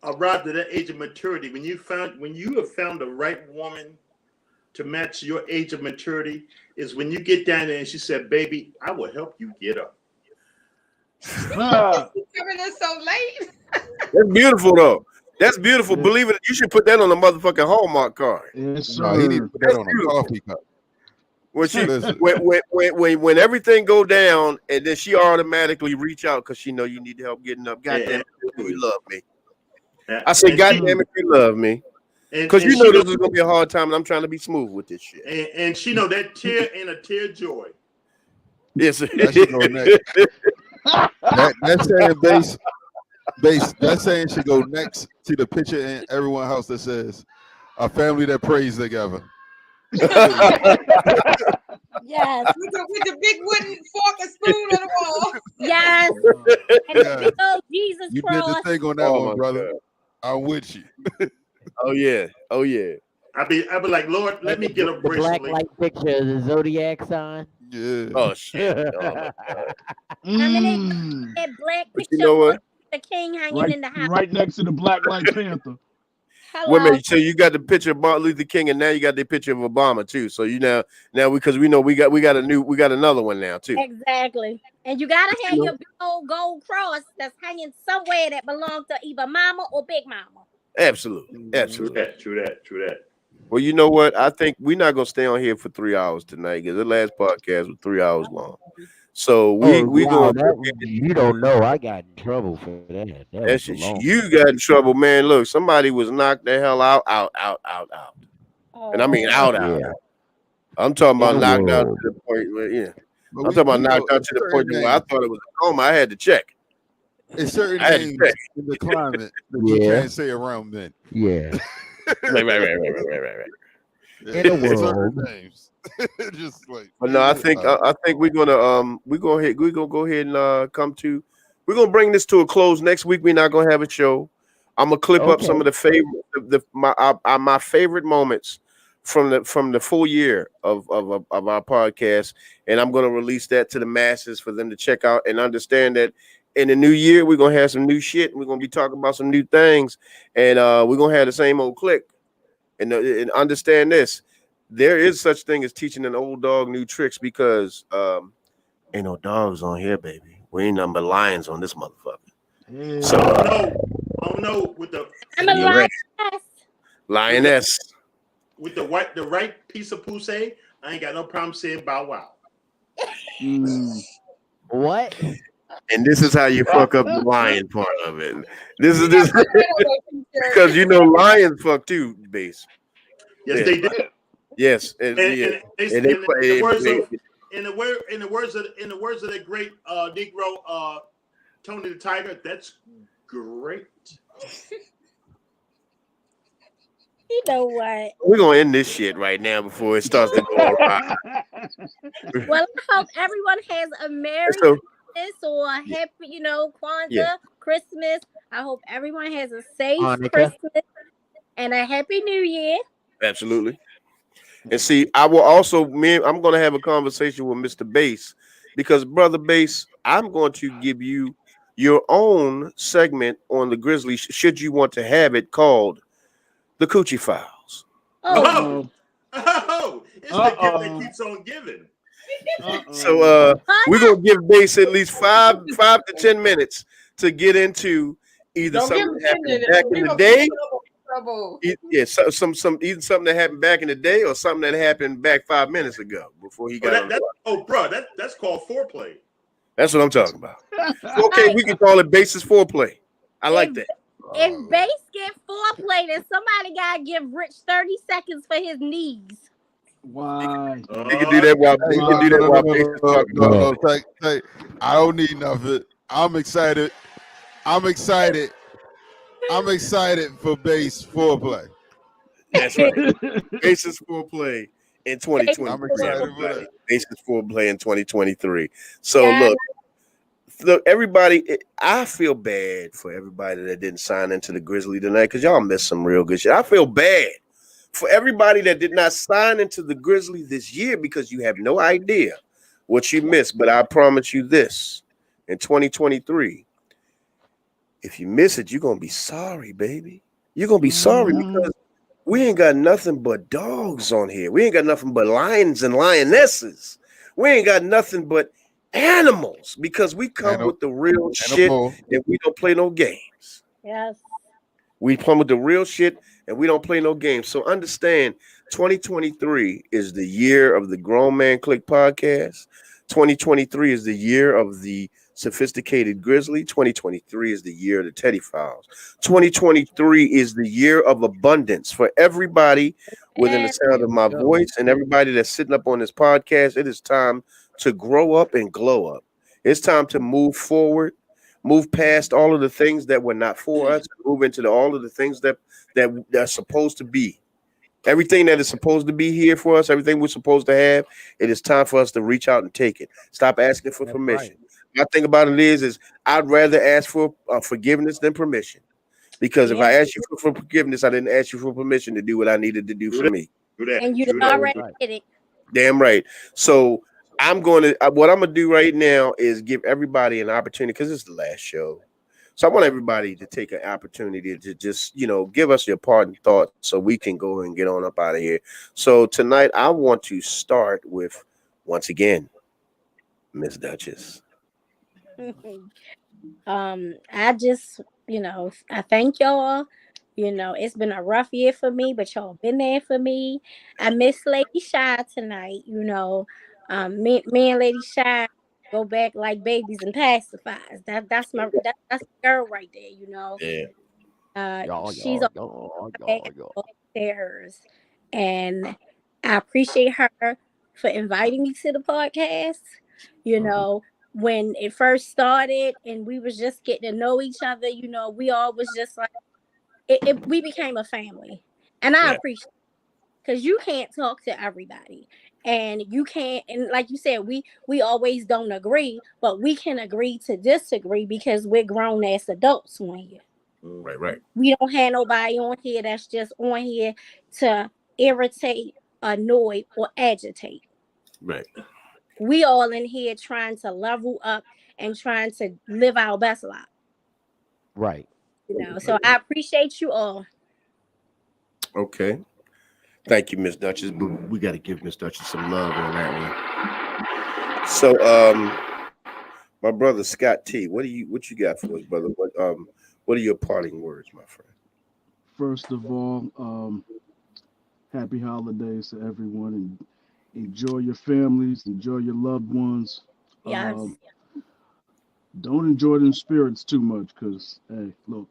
arrived at that age of maturity, when you have found the right woman to match your age of maturity, is when you get down there and she said, "Baby, I will help you get up." Coming in so late. That's beautiful though. That's beautiful. Yeah. Believe it. You should put that on the motherfucking Hallmark card. Yes, No, he need to sir. put that on a coffee cup. When she Listen. when everything go down and then she automatically reach out because she know you need help getting up. God damn it, you love me. I say, God damn it, you love me. Because you know this is gonna be a hard time, and I'm trying to be smooth with this shit. And she know that tear ain't a tear joy. Yes, that should go next. That saying base. That saying should go next to the picture in everyone's house that says, "A family that prays together." Yes. With the big wooden fork and spoon on the wall. Yes. And the big old Jesus You cross. did the thing on that one, brother. God. I'm with you. Oh yeah. I'd be like, Lord, let me get a The black bracelet. light picture of the zodiac sign. Yeah. Oh shit. Oh my God. That black But picture you know what? of the king hanging in the house. Right next to the Black Light Panther. Hello. Wait a minute. So you got the picture of Martin Luther King, and now you got the picture of Obama too. So you now because we know we got another one now too. Exactly. And you gotta have your big old gold cross that's hanging somewhere that belongs to either mama or big mama. Absolutely. True that. Well, you know what? I think we're not gonna stay on here for 3 hours tonight because the last podcast was 3 hours long. So we wow, gonna you don't know. I got in trouble for that. that's you got in trouble, man. Look, somebody was knocked the hell out. And I mean out. I'm talking about knocked out to the point where I'm talking about knocked out to the point where I thought it was a coma. I had to check. It's certain names in the climate that you can't say around men. Yeah. Right. In the world. Names. Just like, but no, I think we're gonna go ahead and we're gonna bring this to a close. Next week we're not gonna have a show. I'm gonna clip up some of the my favorite moments from the full year of our podcast, and I'm gonna release that to the masses for them to check out and understand that in the new year we're gonna have some new shit. We're gonna be talking about some new things, and we're gonna have the same old click. And understand this. There is such thing as teaching an old dog new tricks because ain't no dogs on here, baby. We ain't nothing but lions on this motherfucker. Yeah. So no, with the I'm a lioness. With the right piece of pussy, I ain't got no problem saying bow wow. What? And this is how you fuck up the lion part of it. This because you know lions fuck too, base. Yes, they do. Yes, in the words of the great Negro Tony the Tiger, that's great. You know what? We're gonna end this shit right now before it starts to go awry. Well, I hope everyone has a Merry So Christmas or a happy, yeah, Kwanzaa, Christmas. I hope everyone has a safe Hanukkah. Christmas and a happy New Year. absolutely. And see, I will also I'm going to have a conversation with Mr. Bass because brother Bass, I'm going to give you your own segment on the Grizzly should you want to have it called the Coochie Files. Oh, Oh, it's the gift that keeps on giving. So we're Hannah, gonna give Bass at least five to 10 minutes to get into either Don't give something him that 10 happened minutes. back We're in the gonna get in day, trouble. yeah, some either something that happened back in the day or something that happened back 5 minutes ago before he Oh, got on. bro, that's called foreplay. That's what I'm talking about. So, okay, right. we can call it Bass's foreplay. I like If that. if Bass get foreplay, then somebody gotta give Rich 30 seconds for his knees. Why? He can do that while Hey, he can do that while Bass is talking about no. it. I don't need nothing. I'm excited. I'm excited for bass foreplay. That's right. Bass's foreplay in Bass 2023. I'm excited for Everybody, that. Bass's foreplay in 2023. So yeah, look, everybody. I feel bad for everybody that didn't sign into the Grizzly tonight because y'all missed some real good shit. I feel bad for everybody that did not sign into the Grizzly this year because you have no idea what you missed. But I promise you this: in 2023, if you miss it, you're gonna be sorry, baby. You're gonna be sorry because we ain't got nothing but dogs on here. We ain't got nothing but lions and lionesses. We ain't got nothing but animals because we come with the real shit Animal. and we don't play no games. yes. We come with the real shit and we don't play no games. So understand 2023 is the year of the Grown Man Click podcast. 2023 is the year of the Sophisticated Grizzly. 2023 is the year of the Teddy Files. 2023 is the year of abundance for everybody within the And sound of my voice and everybody that's sitting up on this podcast. It is time to grow up and glow up. It's time to move forward, move past all of the things that were not for us, move into all of the things that are supposed to be. Everything that is supposed to be here for us, everything we're supposed to have, it is time for us to reach out and take it. Stop asking for permission. My thing about it is I'd rather ask for forgiveness than permission. Because if I asked you for forgiveness, I didn't ask you for permission to do what I needed to do for me. and you already did it. Damn right. So what I'm gonna do right now is give everybody an opportunity because it's the last show. So I want everybody to take an opportunity to just, give us your parting thoughts so we can go and get on up out of here. So tonight I want to start with, once again, Miss Duchess. I just, I thank y'all. It's been a rough year for me, but y'all been there for me. I miss Lady Shy tonight. Me and Lady Shy go back like babies and pacifiers. That's my girl right there. She's on stairs, and I appreciate her for inviting me to the podcast. When it first started and we was just getting to know each other, we all was just like we became a family, and I appreciate because you can't talk to everybody. And you can't, and like you said, we always don't agree, but we can agree to disagree because we're grown ass adults on here. Right. We don't have nobody on here that's just on here to irritate, annoy, or agitate. Right. We all in here trying to level up and trying to live our best life. Right. So I appreciate you all. Okay. Thank you, Miss Duchess. But we got to give Miss Duchess some love on that one. So, my brother Scott T, what you got for us, brother? What are your parting words, my friend? First of all, happy holidays to everyone, and enjoy your families, enjoy your loved ones. Yes. Don't enjoy them spirits too much, because hey, look,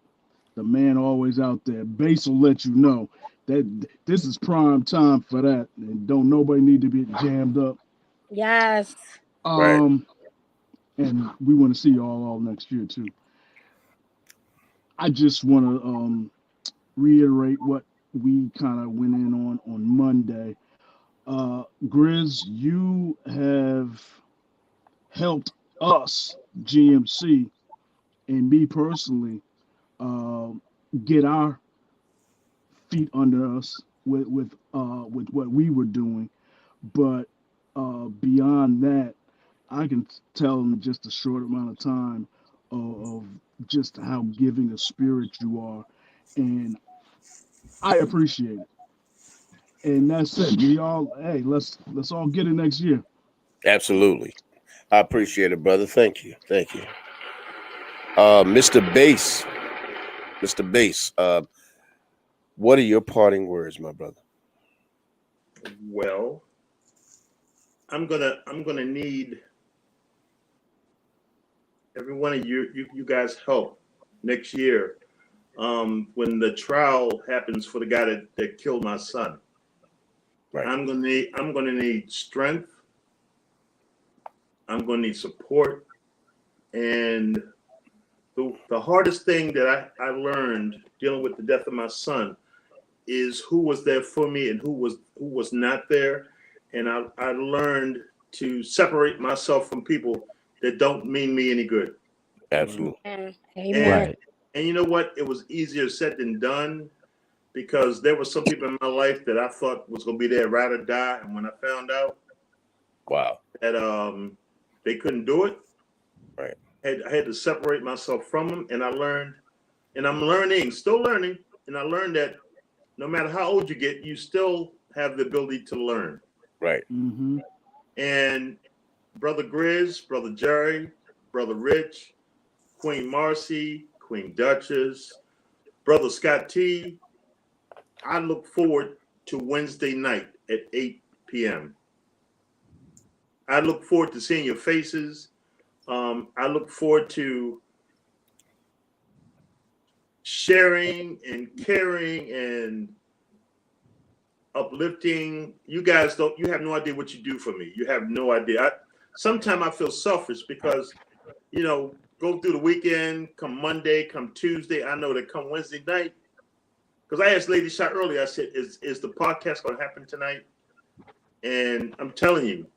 the man always out there. Bass will let you know that this is prime time for that, and don't nobody need to be jammed up. Yes. Right. And we want to see y'all all next year too. I just want to reiterate what we kind of went in on Monday. Grizz, you have helped us, GMC, and me personally, uh, get our feet under us with what we were doing. But beyond that, I can tell in just a short amount of time of just how giving a spirit you are, and I appreciate it. And that's it. We all, hey, let's all get it next year. Absolutely. I appreciate it, brother. Thank you. Thank you. Mr. Bass. Mr. Bass, what are your parting words, my brother? Well, I'm gonna need every one of you guys help next year when the trial happens for the guy that killed my son. Right. I'm gonna need strength. I'm gonna need support. And the hardest thing that I learned dealing with the death of my son is who was there for me and who was not there. And I learned to separate myself from people that don't mean me any good. Absolutely. Amen. And you know what? It was easier said than done because there were some people in my life that I thought was going to be there ride or die. And when I found out wow, that they couldn't do it, right, I had to separate myself from them. And I learned, and I'm learning, still learning. And I learned that no matter how old you get, you still have the ability to learn. Right. Mm-hmm. And Brother Grizz, Brother Jerry, Brother Rich, Queen Marcy, Queen Duchess, Brother Scott T, I look forward to Wednesday night at 8 p.m. I look forward to seeing your faces. I look forward to sharing and caring and uplifting. You guys you have no idea what you do for me. You have no idea. Sometimes I feel selfish because, go through the weekend, come Monday, come Tuesday. I know that come Wednesday night, because I asked Lady Shot earlier, I said, is the podcast going to happen tonight? And I'm telling you,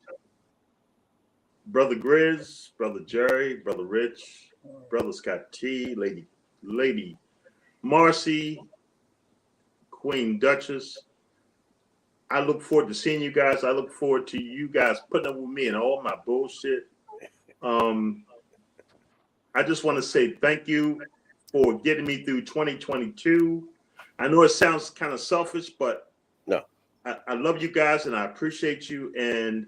Brother Grizz, Brother Jerry, Brother Rich, Brother Scott T, Lady Marcy, Queen Duchess, I look forward to seeing you guys. I look forward to you guys putting up with me and all my bullshit. I just want to say thank you for getting me through 2022. I know it sounds kind of selfish, but no, I love you guys and I appreciate you. And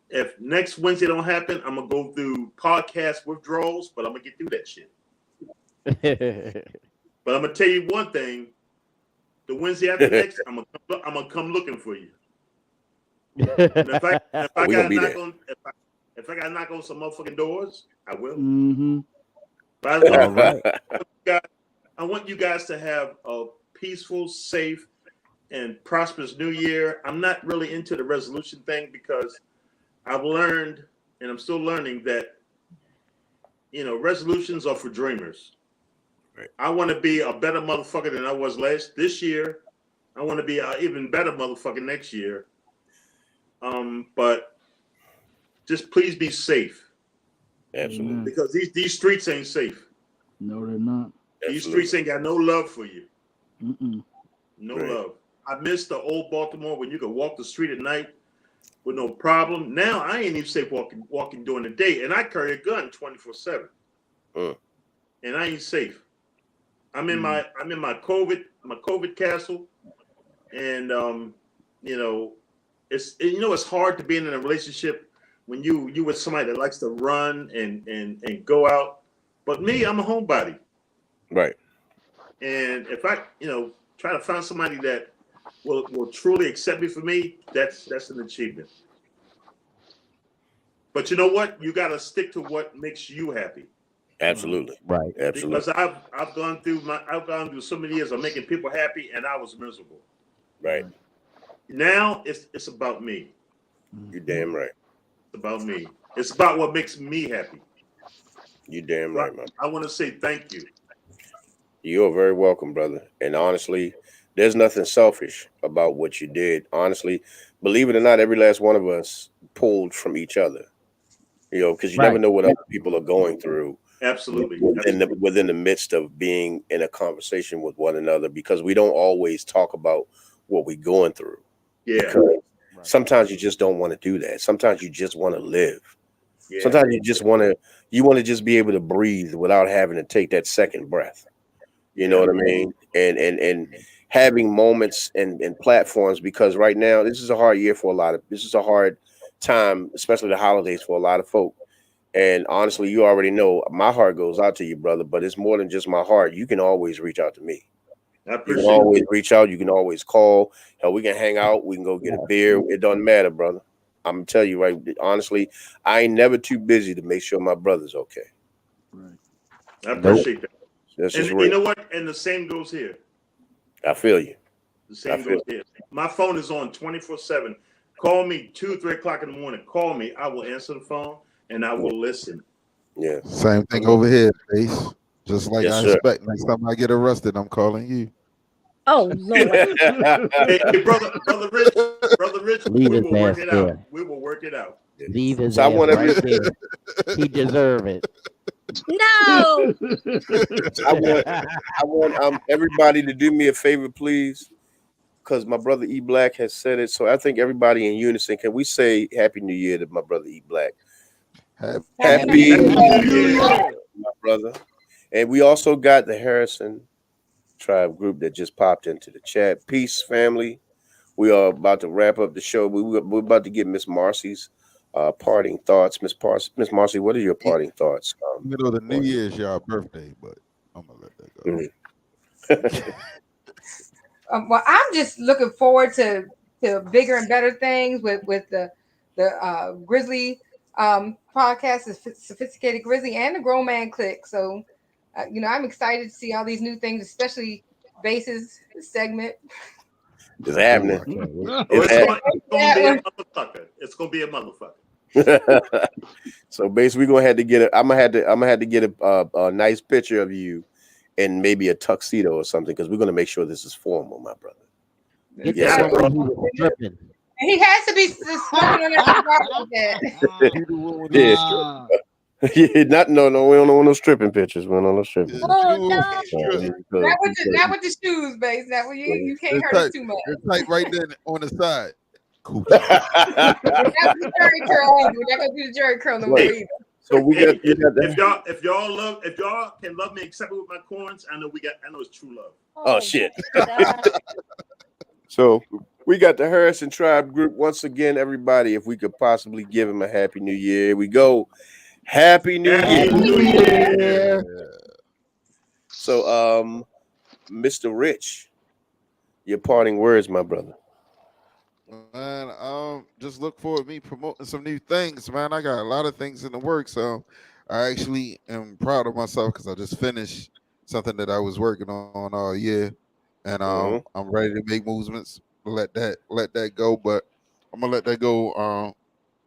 if next Wednesday don't happen, I'm gonna go through podcast withdrawals, but I'm gonna get through that shit. But I'm gonna tell you one thing: the Wednesday after next, I'm gonna come looking for you. And if I gotta knock on some motherfucking doors, I will. Mm-hmm. But All right. I want you guys to have a peaceful, safe, and prosperous new year. I'm not really into the resolution thing because I've learned, and I'm still learning, that resolutions are for dreamers. Right. I want to be a better motherfucker than I was this year. I want to be an even better motherfucker next year. But just please be safe. Absolutely. Because these streets ain't safe. No, they're not. These streets ain't got no love for you. Mm-mm. No love. I miss the old Baltimore when you could walk the street at night with no problem. Now I ain't even safe walking during the day, and I carry a gun 24/7. And I ain't safe. I'm in my COVID castle, and it's hard to be in a relationship when you with somebody that likes to run and go out. But me, I'm a homebody. Right. And if I try to find somebody that will truly accept me for me, that's an achievement. But you know what? You got to stick to what makes you happy. Absolutely. Right. Absolutely. Because I've gone through so many years of making people happy, and I was miserable. Right. Now it's about me. You're damn right. It's about me. It's about what makes me happy. You're damn right, man. I want to say thank you. You're very welcome, brother. And honestly, there's nothing selfish about what you did. Honestly, believe it or not, every last one of us pulled from each other. Because you never know what other people are going through. Absolutely. Within the midst of being in a conversation with one another, because we don't always talk about what we're going through. Yeah. Because sometimes you just don't want to do that. Sometimes you just want to live. Yeah. Sometimes you just want to just be able to breathe without having to take that second breath. You know what I mean? And having moments and platforms, because right now this is a hard year for this is a hard time, especially the holidays for a lot of folk. And honestly, you already know my heart goes out to you, brother, but it's more than just my heart. You can always reach out to me. I You appreciate can always reach out. You can always call. Hell, we can hang out. We can go get a beer. It doesn't matter, brother. I'm gonna tell you right. Honestly, I ain't never too busy to make sure my brother's okay. Right. I appreciate that. That's And just real. you know what? And the same goes here. I feel you. The same goes here. My phone is on 24/7. Call me 2, 3 o'clock in the morning. Call me. I will answer the phone and I will listen. Yeah. Same thing over here, Face. Just like Yes, I sir. expect. Next time I get arrested, I'm calling you. Oh Lord. Hey, brother Rich, Leave we his will work ass it there. out. We will work it out. Leave his So I ass want right there. He deserve it. No. I want everybody to do me a favor, please, because my brother E Black has said it. So I think everybody in unison, can we say Happy New Year to my brother E Black? Happy New Year, my brother. And we also got the Harrison Tribe group that just popped into the chat. Peace, family. We are about to wrap up the show. We're about to get Miss Marcy's parting thoughts. Miss Marcy, what are your parting thoughts? The New Year's y'all birthday, but I'm gonna let that go. Well, I'm just looking forward to bigger and better things with the Grizzly podcast, the Sophisticated Grizzly, and the Grown Man Click. So, I'm excited to see all these new things, especially Base's segment. It's happening. It's gonna be a motherfucker. So basically, we're gonna have to get I'm gonna have to get a nice picture of you and maybe a tuxedo or something, because we're gonna make sure this is formal, my brother. Get that one when he was stripping. He has to be smoking on that. Yeah, no, we don't want no stripping pictures. We don't want no stripping. Oh no! Not with the shoes, Base. Not with you can't hurt us too much. It's tight right there on the side. Cool. We're not the Jerry curl either. We're not gonna do the Jerry curl no more either. So we got if y'all can love me except with my corns, I know it's true love. Oh shit. So we got the Harrison Tribe group once again. Everybody, if we could possibly give him a Happy New Year. Here we go. Happy New Year. So Mr. Rich, your parting words, my brother. Man, just look forward to me promoting some new things, man. I got a lot of things in the works, so I actually am proud of myself because I just finished something that I was working on all year, and I'm ready to make movements. Let that go, but I'm gonna let that go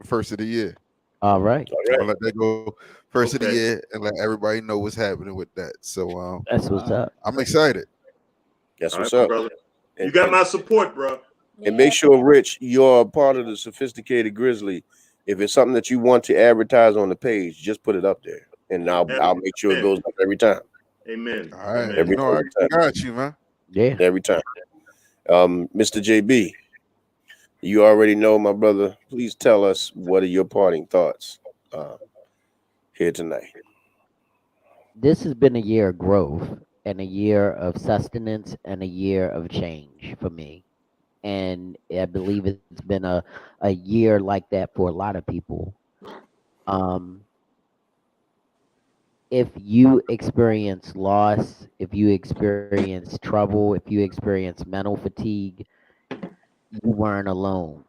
first of the year. All right. I'm gonna let that go first of the year and let everybody know what's happening with that. So that's what's up. I'm excited. That's what's up, brother. You got my support, bro. And make sure, Rich, you're a part of the Sophisticated Grizzly. If it's something that you want to advertise on the page, just put it up there, and I'll make sure it goes up every time. Amen. All right. Every I time. got you, man. Yeah. Every time. Mr. JB, you already know, my brother. Please tell us, what are your parting thoughts here tonight? This has been a year of growth and a year of sustenance and a year of change for me. And I believe it's been a year like that for a lot of people. If you experience loss, if you experience trouble, if you experience mental fatigue, you weren't alone.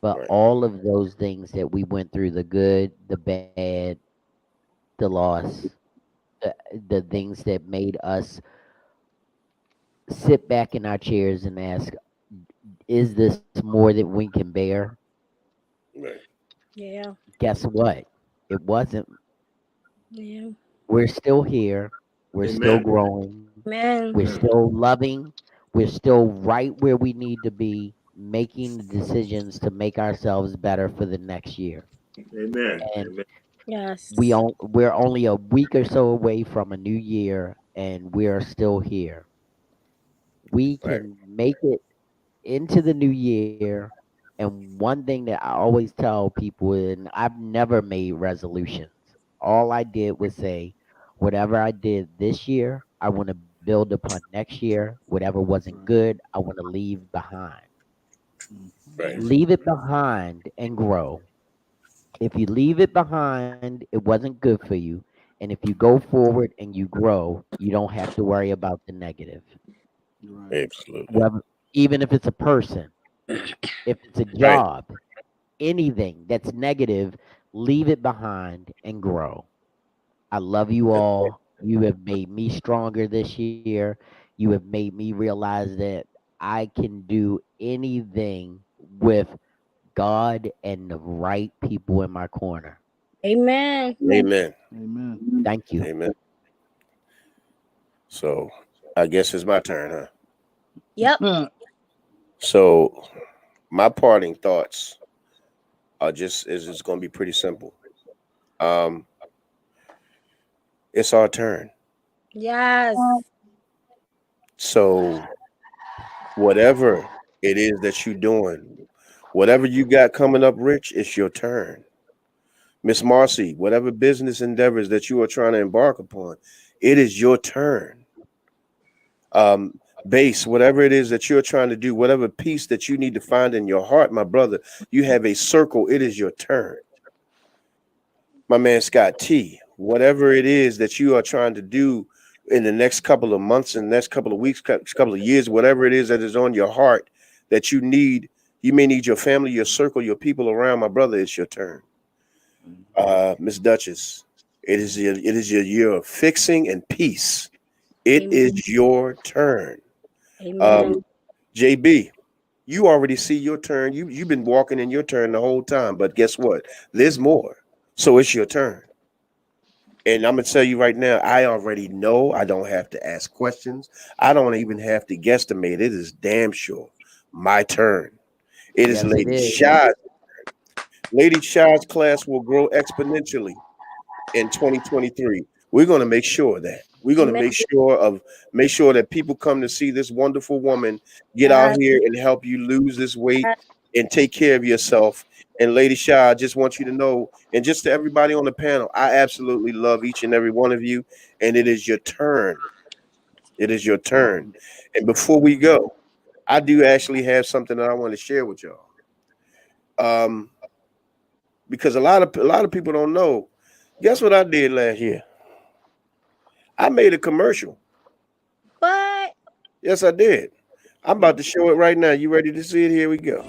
But all of those things that we went through, the good, the bad, the loss, the things that made us sit back in our chairs and ask, is this more than we can bear? Right. Yeah. Guess what? It wasn't. Yeah. We're still here. We're still growing. Man. We're still loving. We're still right where we need to be. making the decisions to make ourselves better for the next year. Amen. And Amen. Yes. we're only a week or so away from a new year, and we're still here. We Right. can make it into the new year. And one thing that I always tell people, and I've never made resolutions. All I did was say, whatever I did this year, I want to build upon next year. Whatever wasn't good, I want to leave behind. Right. Leave it behind and grow. If you leave it behind, it wasn't good for you. And if you go forward and you grow, you don't have to worry about the negative. Absolutely. Whether, even if it's a person, if it's a Right. job, anything that's negative, leave it behind and grow. I love you That's right. all. You have made me stronger this year. You have made me realize that I can do anything with God and the right people in my corner. Amen. Amen. Amen. Thank you. Amen. So I guess it's my turn, huh? Yep. So my parting thoughts are just is it's going to be pretty simple. Um, it's our turn. Yes. So whatever it is that you're doing, whatever you got coming up, Rich, it's your turn. Miss Marcy, whatever business endeavors that you are trying to embark upon, it is your turn. Base, whatever it is that you're trying to do, whatever peace that you need to find in your heart, my brother, you have a circle. It is your turn. My man Scott T, whatever it is that you are trying to do in the next couple of months and next couple of weeks, couple of years, whatever it is that is on your heart that you need, you may need your family, your circle, your people around, my brother, it's your turn. Miss Duchess, it is your year of fixing and peace. It Amen. is your turn. Amen. JB, you already see your turn. You've been walking in your turn the whole time, but guess what? There's more. So it's your turn. And I'm gonna tell you right now, I already know. I don't have to ask questions. I don't even have to guesstimate. It is damn sure my turn. It is Yes, it Lady is. Shy. Lady Shy's class will grow exponentially in 2023. We're going to make sure of that. We're going to Amen. make sure that people come to see this wonderful woman get out Yes. here and help you lose this weight and take care of yourself. And Lady Shy, I just want you to know, and just to everybody on the panel, I absolutely love each and every one of you. And it is your turn. It is your turn. And before we go, I do actually have something that I want to share with y'all. Um, because a lot of people don't know. Guess what I did last year? I made a commercial. What? Yes, I did. I'm about to show it right now. You ready to see it? Here we go.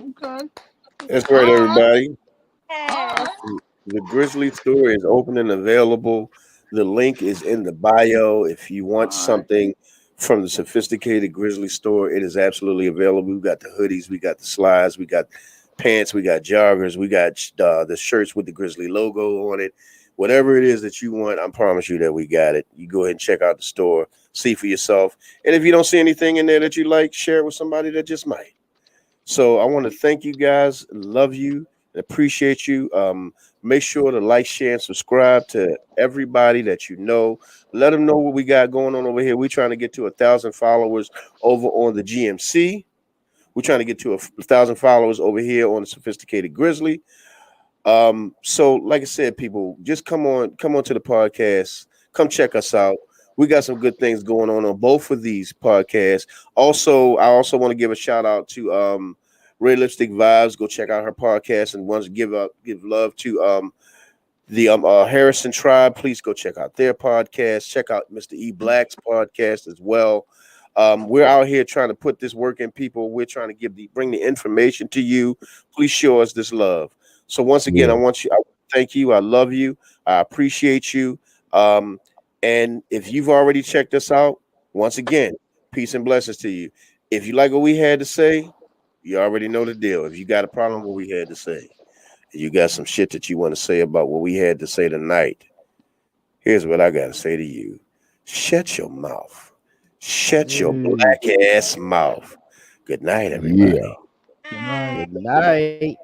Okay. That's right, everybody. Yes. The Grizzly store is open and available. The link is in the bio. If you want something from the sophisticated Grizzly store, it is absolutely available. We got the hoodies, we got the slides, we got pants, we got joggers, we got the shirts with the Grizzly logo on it. Whatever it is that you want, I promise you that we got it. You go ahead and check out the store, see for yourself. And if you don't see anything in there that you like, share it with somebody that just might. So I want to thank you guys, love you, and appreciate you. Make sure to like, share, and subscribe to everybody that you know. Let them know what we got going on over here. We're trying to get to 1,000 followers over on the GMC. We're trying to get to 1,000 followers over here on the Sophisticated Grizzly. So like I said, people, just come on to the podcast. Come check us out. We got some good things going on both of these podcasts. Also, I also want to give a shout out to Realistic Vibes. Go check out her podcast, and once give love to the Harrison Tribe. Please go check out their podcast. Check out Mr. E Black's podcast as well. We're out here trying to put this work in people. We're trying to bring the information to you. Please show us this love. So once again, I thank you. I love you. I appreciate you. And if you've already checked us out, once again, peace and blessings to you. If you like what we had to say, you already know the deal. If you got a problem with what we had to say, you got some shit that you want to say about what we had to say tonight, here's what I got to say to you. Shut your mouth. Shut your black ass mouth. Good night, everybody. Good night.